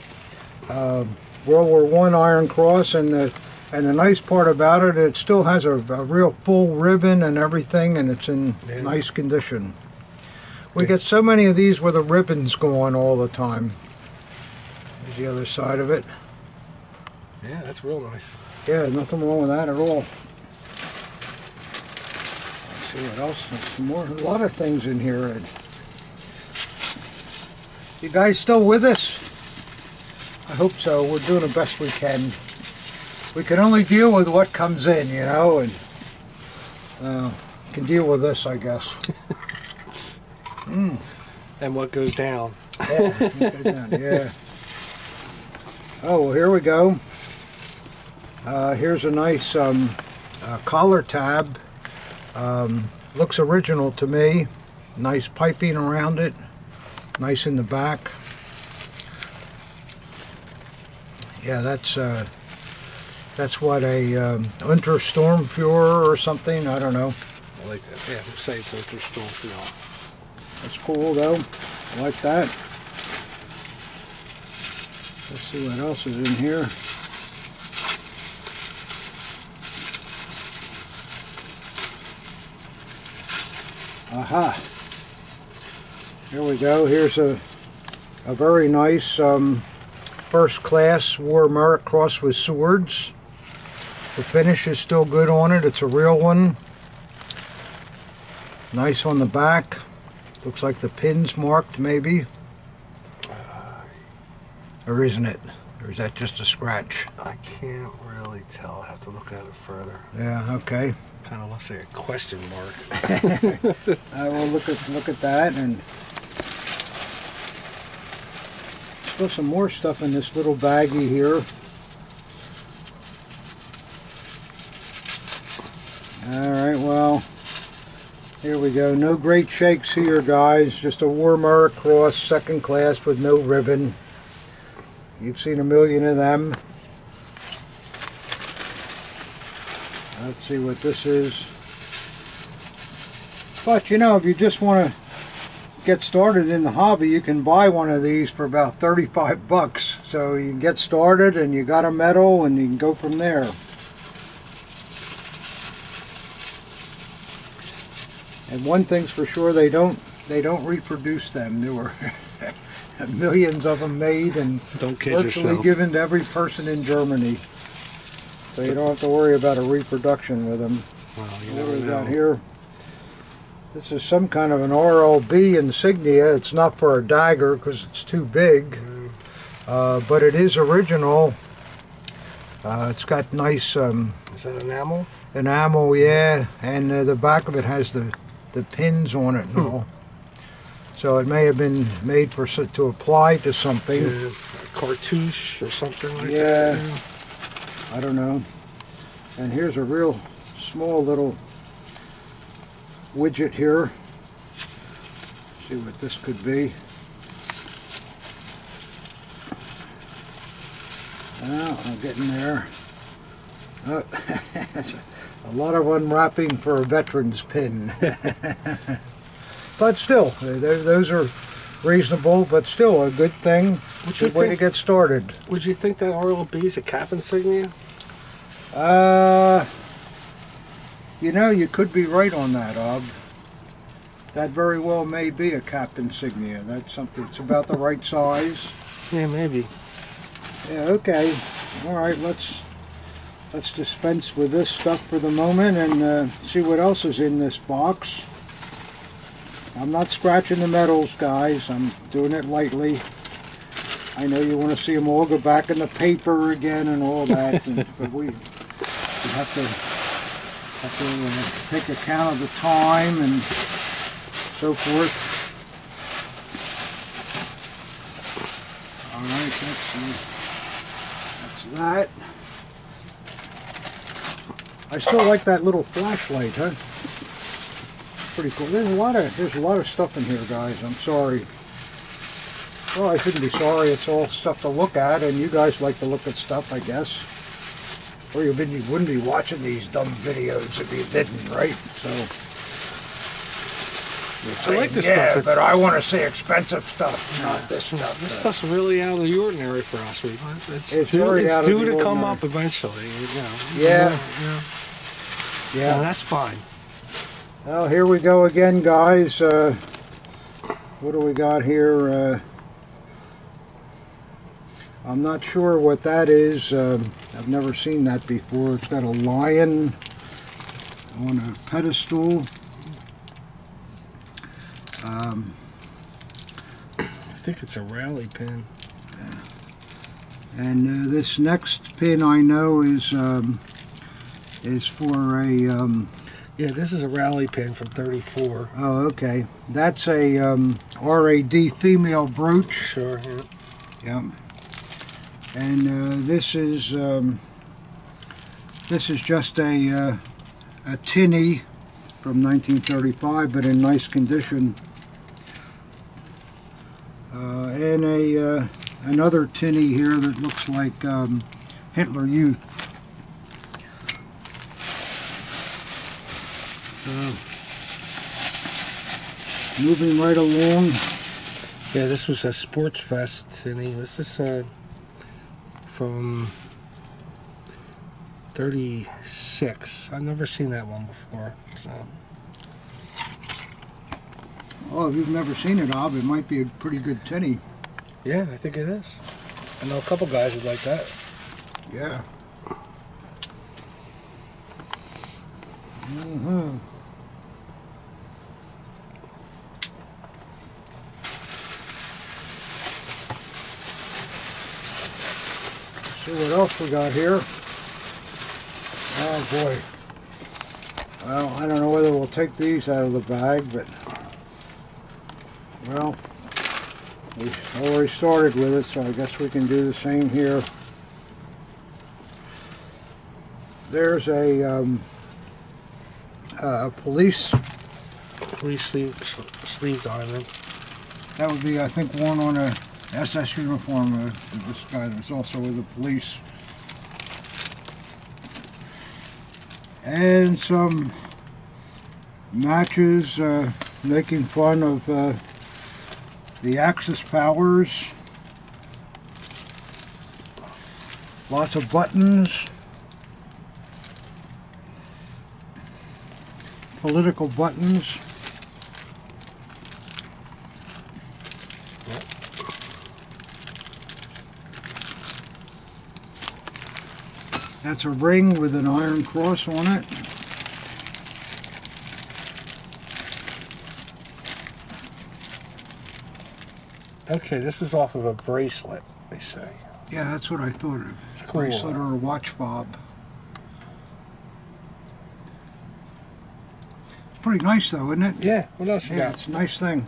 World War I Iron Cross, and the nice part about it, it still has a real full ribbon and everything, and it's in nice condition. We get so many of these where the ribbons go on all the time. Here's the other side of it. Yeah, that's real nice. Yeah, nothing wrong with that at all. Let's see what else. There's some more. A lot of things in here. You guys still with us? I hope so. We're doing the best we can. We can only deal with what comes in, you know, and can deal with this, I guess. And what goes down. Yeah. Oh, well, here we go. Here's a nice collar tab. Looks original to me. Nice piping around it. Nice in the back. Yeah, that's what a Untersturmführer or something. I don't know. I like that. Yeah, we'll say it's Untersturmführer. That's cool though. I like that. Let's see what else is in here. Aha. Here we go. Here's a very nice first class War Merit Cross with swords. The finish is still good on it. It's a real one. Nice on the back. Looks like the pin's marked, maybe. Or isn't it? Or is that just a scratch? I can't really tell. I have to look at it further. Yeah, okay. Kind of looks like a question mark. I will look at that, and Still some more stuff in this little baggie here. Alright, well, here we go. No great shakes here, guys. Just a War Cross, second class with no ribbon. You've seen a million of them. Let's see what this is. But, you know, if you just want to get started in the hobby, you can buy one of these for about 35 bucks. So you can get started and you got a medal and you can go from there. And one thing's for sure, they don't reproduce them. There were millions of them made and virtually given to every person in Germany. So you don't have to worry about a reproduction with them. Well, you what never do we know. got here? This is some kind of an RLB insignia. It's not for a dagger because it's too big, but it is original. It's got nice is that enamel? Enamel, yeah, and the back of it has the pins on it and all. So it may have been made for to apply to something. A cartouche or something like that. Yeah, I don't know. And here's a real small little widget here. See what this could be. Oh, I'm getting there. Oh, a lot of unwrapping for a veteran's pin. But still, those are reasonable, but still a good thing. Good way to get started. Would you think that RLB is a cap insignia? You know, you could be right on that, Ob. That very well may be a cap insignia. That's something. It's about the right size. Yeah, maybe. Yeah. Okay. All right. Let's dispense with this stuff for the moment and see what else is in this box. I'm not scratching the metals, guys. I'm doing it lightly. I know you want to see them all go back in the paper again and all that, but we have to take account of the time and so forth. All right, that's that. I still like that little flashlight, huh? Pretty cool. There's a lot of stuff in here, guys. I'm sorry. Well, I shouldn't be sorry. It's all stuff to look at, and you guys like to look at stuff, I guess. Or you wouldn't be watching these dumb videos if you didn't, right? So you're saying, I like this yeah, stuff. but I want to see expensive stuff, not this stuff. This stuff's really out of the ordinary for us. It's very out of the due to come ordinary. up eventually. You know. Yeah. Yeah, that's fine. Well, here we go again, guys. What do we got here? I'm not sure what that is. I've never seen that before. It's got a lion on a pedestal. I think it's a rally pin. And this next pin I know is for a... yeah, this is a rally pin from 34. Oh, okay. That's a RAD female brooch. Sure, yeah. Yeah. And this is just a tinny from 1935, but in nice condition. And another tinny here that looks like Hitler Youth. Moving right along. Yeah, this was a Sports Fest tinny. This is from 36. I've never seen that one before. So. Oh, if you've never seen it, Ob, it might be a pretty good tinny. Yeah, I think it is. I know a couple guys would like that. Yeah. Mm-hmm. See what else we got here. Oh boy. Well, I don't know whether we'll take these out of the bag, but well, We already started with it, so I guess we can do the same here. There's a police sleeve diamond. That would be, I think, worn on a SS uniform. This guy was also with the police. And some matches making fun of the Axis powers. Lots of buttons. Political buttons. Yep. That's a ring with an iron cross on it. Okay, this is off of a bracelet, they say. Yeah, that's what I thought of. It's cool. Bracelet or a watch fob. It's pretty nice though, isn't it? Yeah, what else you Yeah, got? it's a nice thing.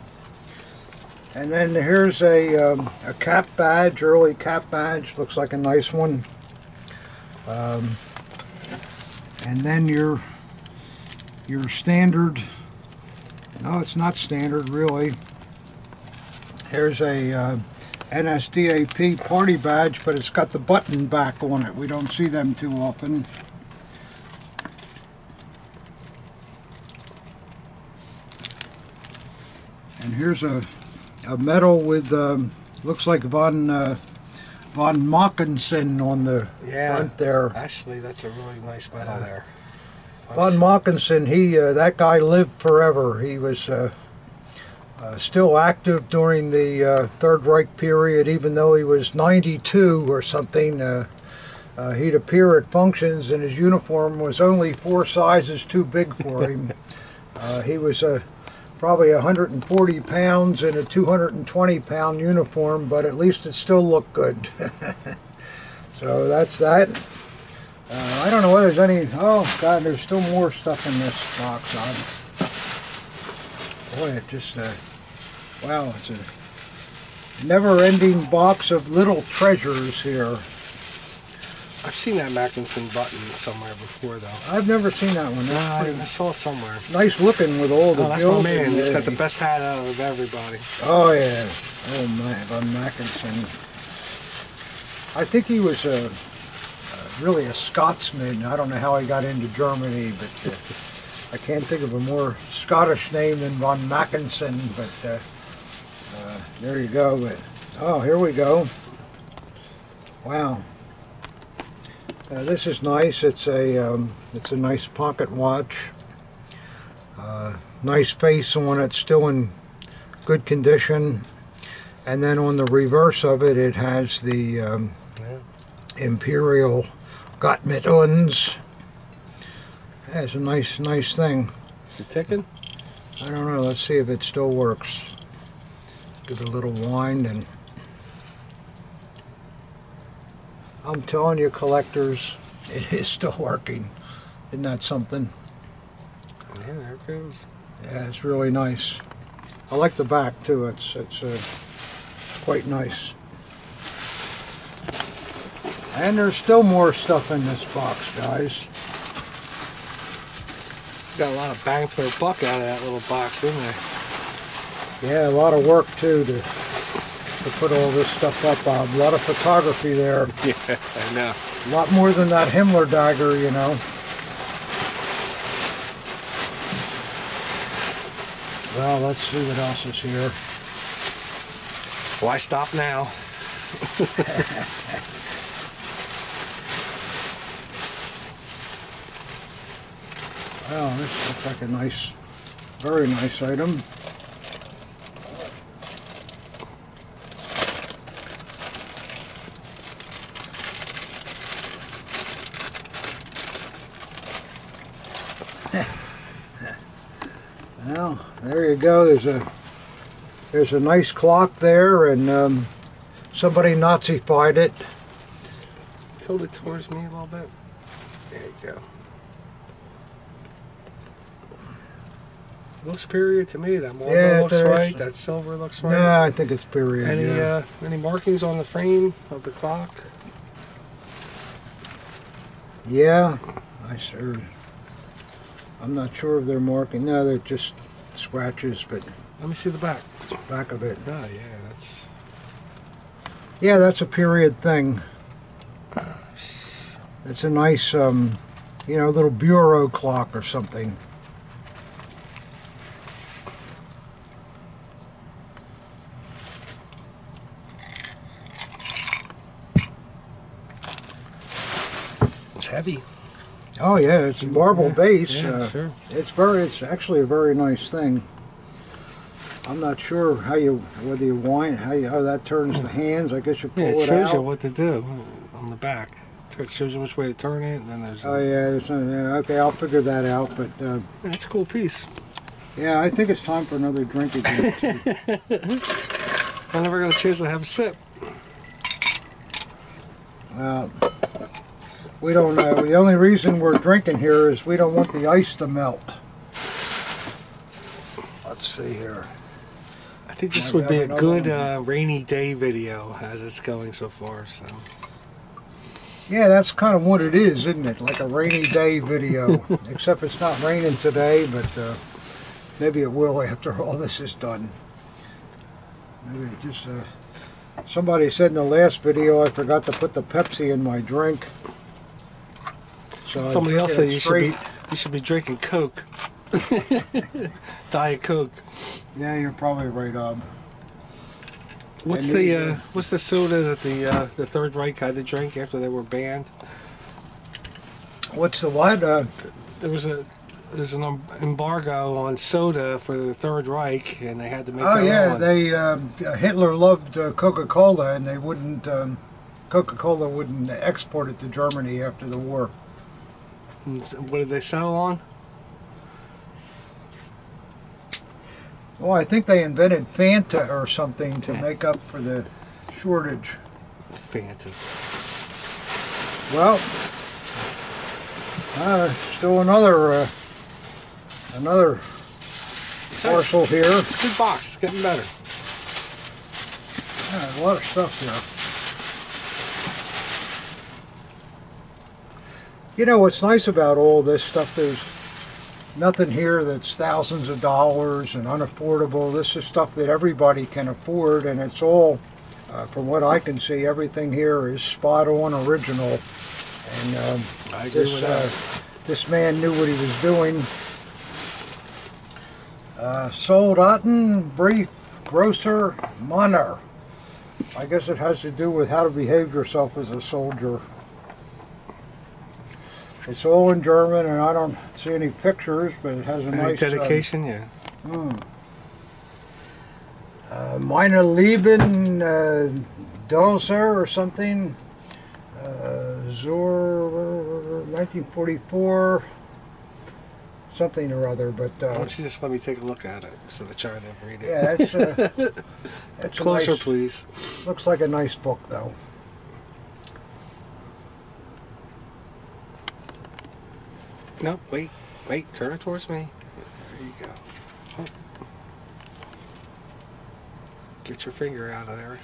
And then here's a cap badge, early cap badge. Looks like a nice one. And then your standard, no, it's not standard really. Here's a NSDAP party badge, but it's got the button back on it. We don't see them too often. And here's a medal with, looks like von Mackensen on the front there. Actually, that's a really nice medal there. Von Mackensen, that guy lived forever. He was still active during the Third Reich period, even though he was 92 or something. He'd appear at functions and his uniform was only 4 sizes too big for him. He was probably 140 pounds in a 220-pound uniform, but at least it still looked good. So that's that. I don't know whether there's any... Oh, God, there's still more stuff in this box. Boy, it just... wow, it's a never-ending box of little treasures here. I've seen that Mackinson button somewhere before, though. I've never seen that one. I saw it somewhere. Nice looking with all the that's my man. He's got the best hat out of everybody. Oh, yeah. Oh, man, Von Mackinson. I think he was really a Scotsman. I don't know how he got into Germany, but I can't think of a more Scottish name than Von Mackinson, but there you go. But, oh, here we go. Wow. This is nice. It's a nice pocket watch. Nice face on it, still in good condition. And then on the reverse of it, it has the Imperial Gottmittens. That's a nice thing. Is it ticking? I don't know. Let's see if it still works. Give it a little wind and... I'm telling you, collectors, it is still working. Isn't that something? Yeah, there it goes. Yeah, it's really nice. I like the back too. It's quite nice. And there's still more stuff in this box, guys. Got a lot of bang for their buck out of that little box, didn't they? Yeah, a lot of work too to put all this stuff up. A lot of photography there. Yeah, I know. A lot more than that Himmler dagger, you know. Well, let's see what else is here. Why stop now? Well, this looks like a nice, very nice item. Well, there you go. There's a nice clock there, and somebody Nazified it. Tilt it towards me a little bit. There you go. Looks period to me. That marble Yeah, looks right. That silver looks right. Yeah, I think it's period. Any markings on the frame of the clock? Yeah, I'm not sure if they're marking. No, they're just scratches, but Let me see the back. back of it. Oh, yeah, that's... Yeah, that's a period thing. It's a nice, little bureau clock or something. It's heavy. Oh yeah, it's marble base. Yeah, sure. It's actually a very nice thing. I'm not sure whether you wind, how that turns the hands. I guess you pull Yeah, it it shows out. you what to do on the back. It shows you which way to turn it, and then there's... Oh yeah, okay, I'll figure that out. But That's a cool piece. yeah, I think it's time for another drink again. I never got a chance to have a sip. We don't. The only reason we're drinking here is we don't want the ice to melt. Let's see here. I think this would be a good rainy day video as it's going so far. So. Yeah, that's kind of what it is, isn't it? Like a rainy day video. Except it's not raining today, but maybe it will after all this is done. Maybe it just... somebody said in the last video I forgot to put the Pepsi in my drink. So somebody else said you should be drinking Coke. Diet Coke. Yeah, you're probably right, What's the soda that the Third Reich had to drink after they were banned? What's the what? There's an embargo on soda for the Third Reich, and they had to make. Oh yeah, they Hitler loved Coca-Cola, and they wouldn't. Coca-Cola wouldn't export it to Germany after the war. What did they settle on? Well, I think they invented Fanta or something to make up for the shortage. Fanta. Well, still another parcel here. It's a good box. It's getting better. Yeah, a lot of stuff here. You know what's nice about all this stuff? There's nothing here that's thousands of dollars and unaffordable. This is stuff that everybody can afford, and it's all, from what I can see, everything here is spot on original. And I agree with that. This man knew what he was doing. Soldaten Brief Grosser Manner. I guess it has to do with how to behave yourself as a soldier. It's all in German, and I don't see any pictures, but it has a nice dedication. Yeah. Meine Lieben Doser or something. Zur 1944. Something or other, but why don't you just let me take a look at it instead of trying to read it? Yeah, it's Closer, a nice, please. Looks like a nice book, though. No, wait, turn it towards me. There you go. Oh. Get your finger out of there.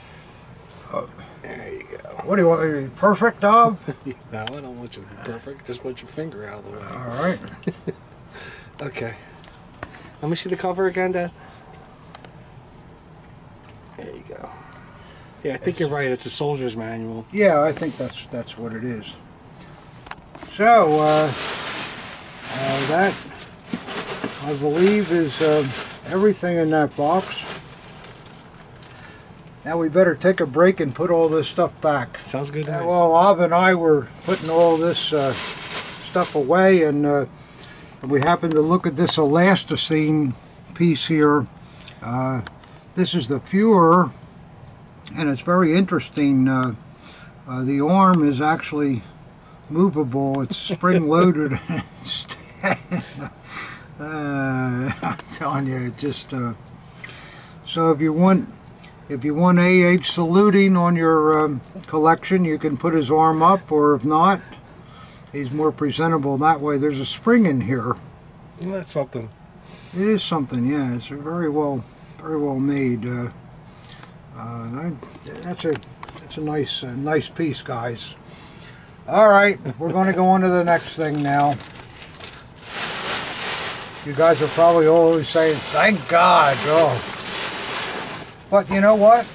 Oh. There you go. What do you want me to be perfect, Dom? No, I don't want you to be perfect. Just want your finger out of the way. All right. Okay. Let me see the cover again, Dad. There you go. Yeah, I think you're right. It's a soldier's manual. Yeah, I think that's what it is. So that I believe is everything in that box. Now we better take a break and put all this stuff back. Sounds good to me. Well, Bob and I were putting all this stuff away, and we happened to look at this elasticine piece here. This is the Fuhrer, and it's very interesting. The arm is actually movable. It's spring-loaded. I'm telling you, it just... so if you want A.H. saluting on your collection, you can put his arm up, or if not, he's more presentable that way. There's a spring in here. That's something. It is something, yeah. It's a very well made. That's a nice piece, guys. All right, we're going to go on to the next thing now. You guys are probably always saying, "Thank God!" Oh, but you know what?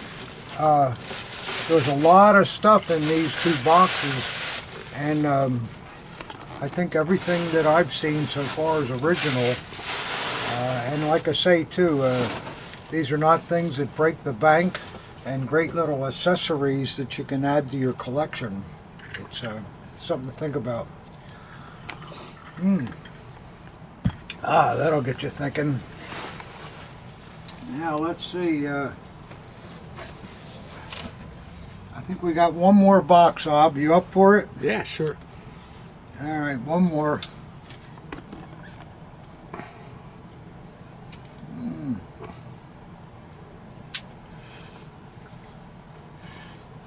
There's a lot of stuff in these two boxes, and I think everything that I've seen so far is original. And like I say too, these are not things that break the bank, and great little accessories that you can add to your collection. It's something to think about. That'll get you thinking. Now let's see. I think we got one more box, Ob. You up for it? Yeah, sure. All right, one more.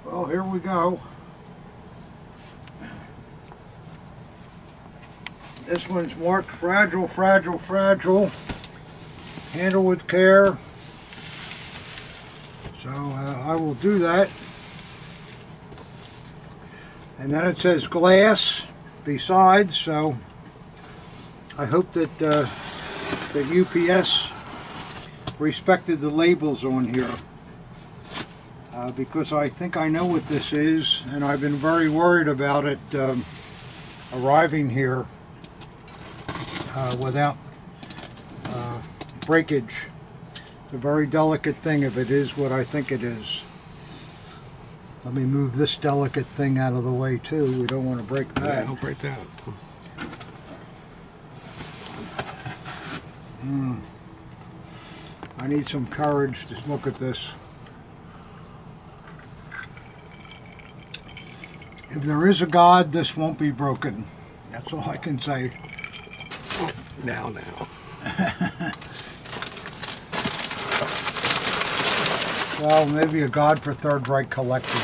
Well, here we go. This one's marked fragile, fragile, fragile. Handle with care. So I will do that. And then it says glass besides, so I hope that that UPS respected the labels on here. Because I think I know what this is, and I've been very worried about it arriving here without breakage. It's a very delicate thing if it is what I think it is. Let me move this delicate thing out of the way too. We don't want to break that. Yeah, don't break that. I need some courage to look at this. If there is a God, this won't be broken. That's all I can say. Now. Well, maybe a God for third-rate collecting.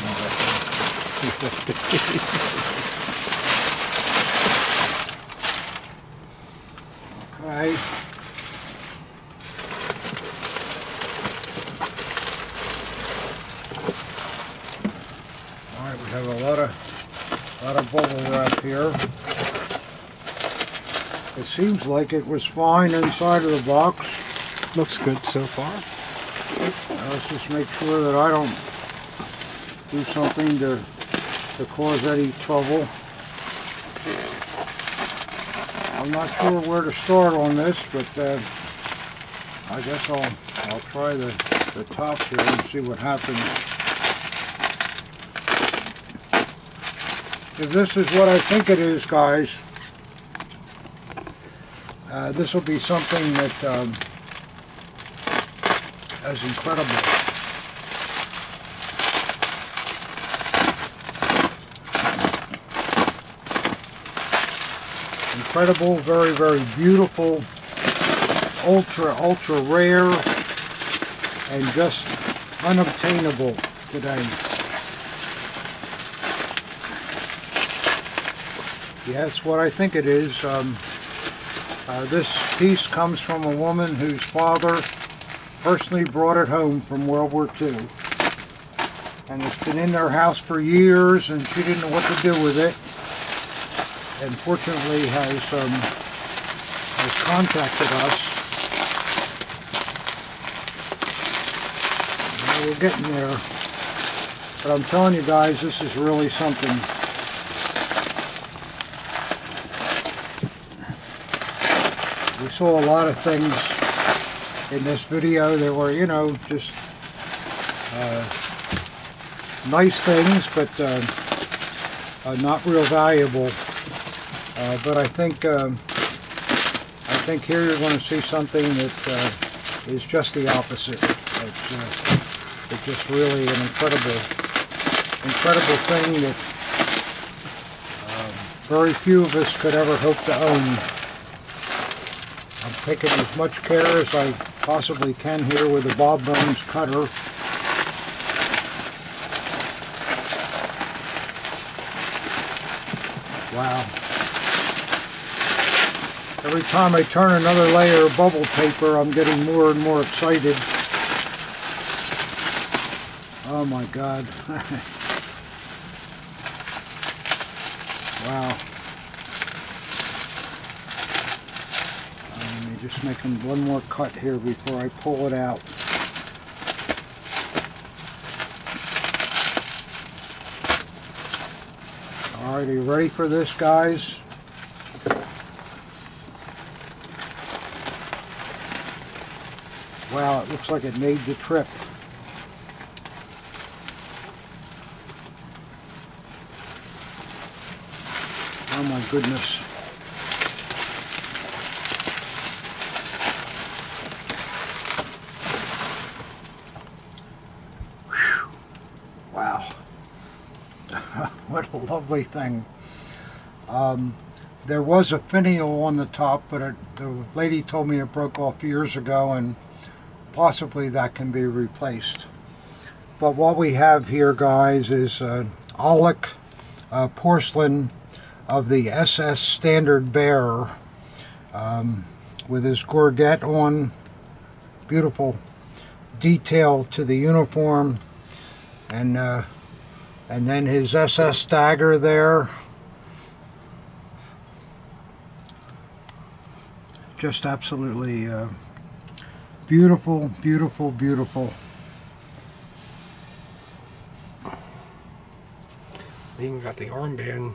Okay. All right, we have a lot of bubble wrap here. It seems like it was fine inside of the box. Looks good so far. Let's just make sure that I don't do something to cause any trouble. I'm not sure where to start on this, but I guess I'll try the top here and see what happens. If this is what I think it is, guys, this will be something that is incredible. Incredible, very, very beautiful, ultra rare, and just unobtainable today. Yeah, that's what I think it is. This piece comes from a woman whose father personally brought it home from World War II. And it's been in their house for years, and she didn't know what to do with it. And fortunately has contacted us. Well, we're getting there. But I'm telling you guys, this is really something. We saw a lot of things in this video that were, you know, just nice things, but not real valuable. But I think here you're going to see something that is just the opposite. It's just really an incredible thing that very few of us could ever hope to own. I'm taking as much care as I possibly can here with the Bob Burns cutter. Wow. Every time I turn another layer of bubble paper, I'm getting more and more excited. Oh my God. Wow. Let me just make one more cut here before I pull it out. Alright, are you ready for this, guys? Wow, it looks like it made the trip. Oh my goodness. Whew. Wow. What a lovely thing. There was a finial on the top, but the lady told me it broke off years ago, and possibly that can be replaced. But what we have here, guys, is Aulic porcelain of the SS Standard Bearer, with his gorget on. Beautiful detail to the uniform, and then his SS dagger there. Just absolutely beautiful, beautiful, beautiful. Even got the armband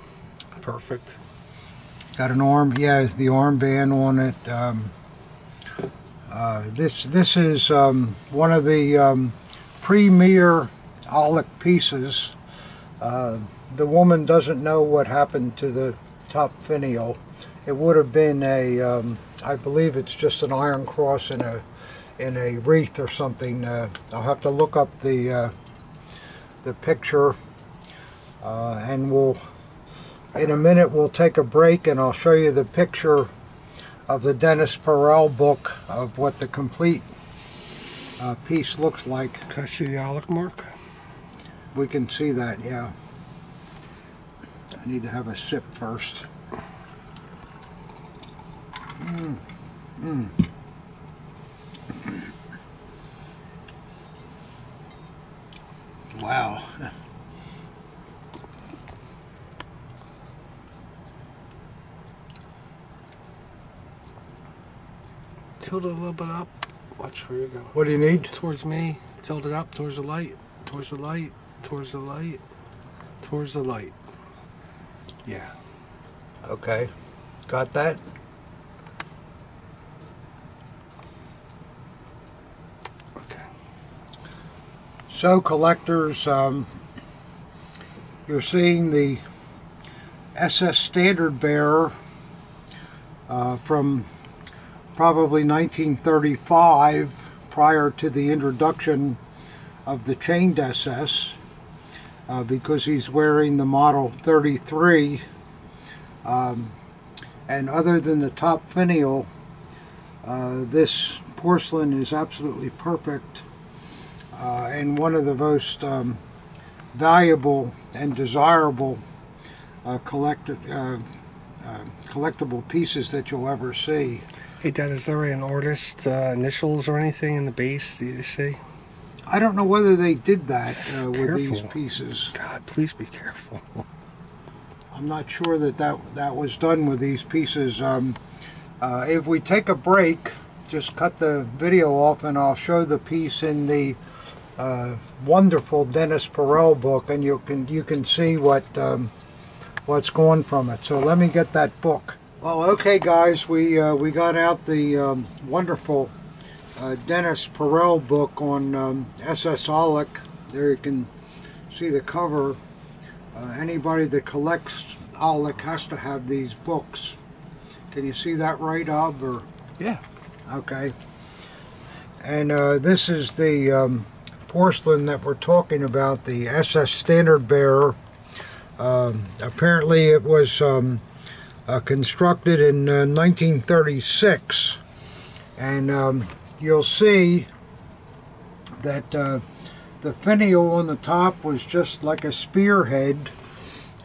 perfect. Got an arm, yeah, the armband on it. This is one of the premier Aulic pieces. The woman doesn't know what happened to the top finial. It would have been a, I believe it's just an iron cross in a wreath or something. I'll have to look up the picture, and in a minute we'll take a break and I'll show you the picture of the Dennis Perel book of what the complete piece looks like. Can I see the Aulic mark? We can see that, yeah. I need to have a sip first. Wow. Tilt it a little bit up. Watch where you're going. What do you need? Towards me. Tilt it up towards the light. Towards the light. Towards the light. Towards the light. Yeah. Okay. Got that? Okay. So, collectors, you're seeing the SS Standard Bearer from probably 1935, prior to the introduction of the chained SS, because he's wearing the model 33. And other than the top finial, this porcelain is absolutely perfect, and one of the most valuable and desirable collectible pieces that you'll ever see. Hey Dad, is there an artist's initials or anything in the base that you see? I don't know whether they did that with these pieces. God, please be careful. I'm not sure that was done with these pieces. If we take a break, just cut the video off and I'll show the piece in the wonderful Dennis Perel book, and you can see what's going from it. So let me get that book. Well, okay guys, we got out the wonderful Dennis Perel book on SS Aulic. There you can see the cover. Anybody that collects Aulic has to have these books. Can you see that right, Ob? Or? Yeah. Okay. And this is the porcelain that we're talking about, the SS Standard Bearer. Apparently it was constructed in 1936, and you'll see that the finial on the top was just like a spearhead,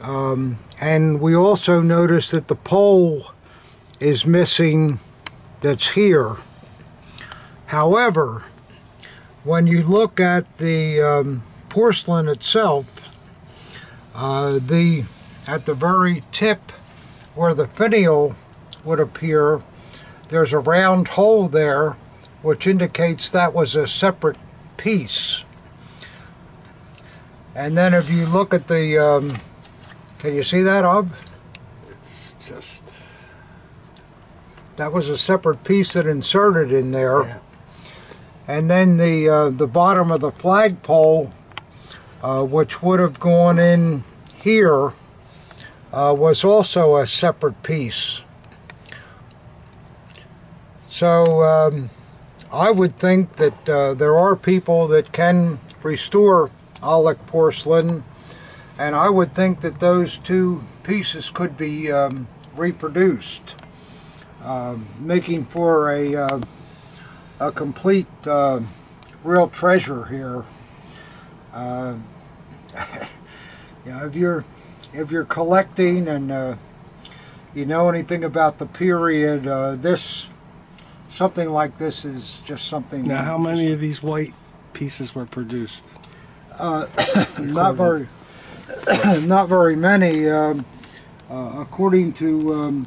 and we also noticed that the pole is missing that's here. However, when you look at the porcelain itself, at the very tip where the finial would appear, there's a round hole there, which indicates that was a separate piece. And then if you look at the, can you see that, Ob? It's just... That was a separate piece that inserted in there. Yeah. And then the bottom of the flagpole, which would have gone in here, was also a separate piece. So I would think that there are people that can restore Aulic porcelain, and I would think that those two pieces could be reproduced, making for a complete real treasure here. You know, if you're collecting and you know anything about the period, something like this is just something. Now, how many of these white pieces were produced? Not very many. According to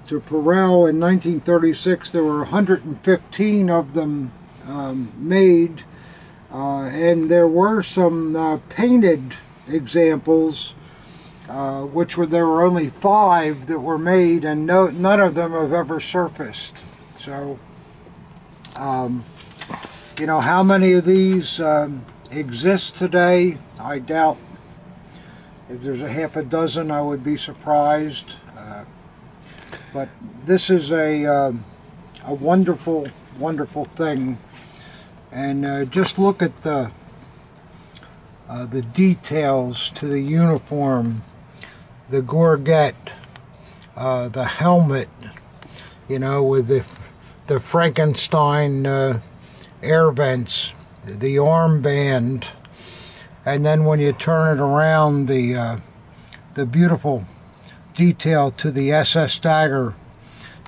Perel in 1936, there were 115 of them made, and there were some painted examples, there were only 5 that were made, and none of them have ever surfaced. So, you know, how many of these exist today? I doubt. If there's a half a dozen, I would be surprised. But this is a wonderful, wonderful thing. And just look at the details to the uniform, the gorget, the helmet, you know, with the Frankenstein air vents, the armband, and then when you turn it around, the beautiful detail to the SS dagger,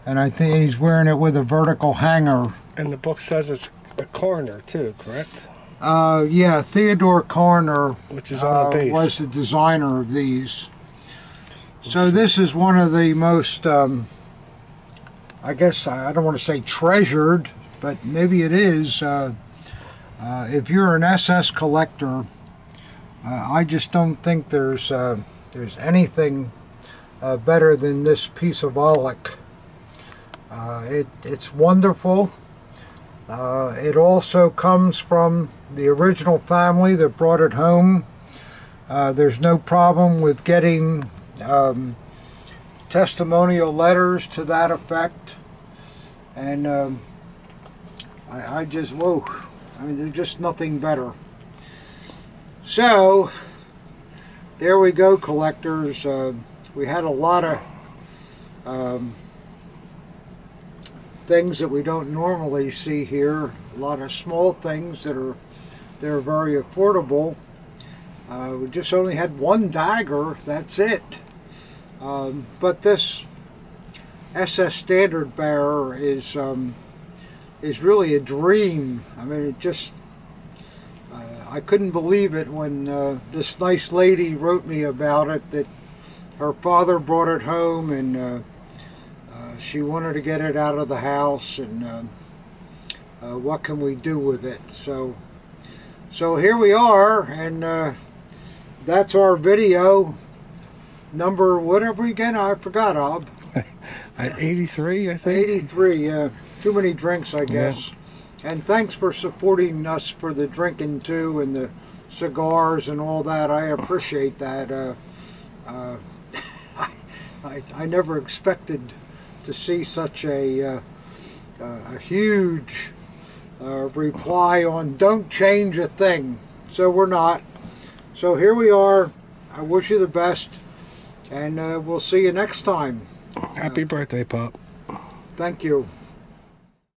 and I think he's wearing it with a vertical hanger. And the book says it's a coroner too, correct? Yeah, Theodore Coroner, which is on the base, was the designer of these. So this is one of the most, I guess, I don't want to say treasured, but maybe it is. If you're an SS collector, I just don't think there's anything better than this piece of Aulic. It's wonderful. It also comes from the original family that brought it home. There's no problem with getting testimonial letters to that effect. And I just, whoa, I mean, there's just nothing better. So, there we go, collectors. We had a lot of things that we don't normally see here. A lot of small things that they're very affordable. We just only had one dagger, that's it. But this SS Standard Bearer is really a dream. I mean, it just, I couldn't believe it when this nice lady wrote me about it, that her father brought it home, and she wanted to get it out of the house, and what can we do with it? So here we are, and that's our video number, whatever again, I forgot, Ob. 83, I think. 83, yeah. Too many drinks, I guess. Yeah. And thanks for supporting us for the drinking too, and the cigars and all that. I appreciate that. I never expected to see such a huge reply on "Don't change a thing." So we're not. So here we are. I wish you the best, and we'll see you next time. Happy birthday, Pop. Thank you.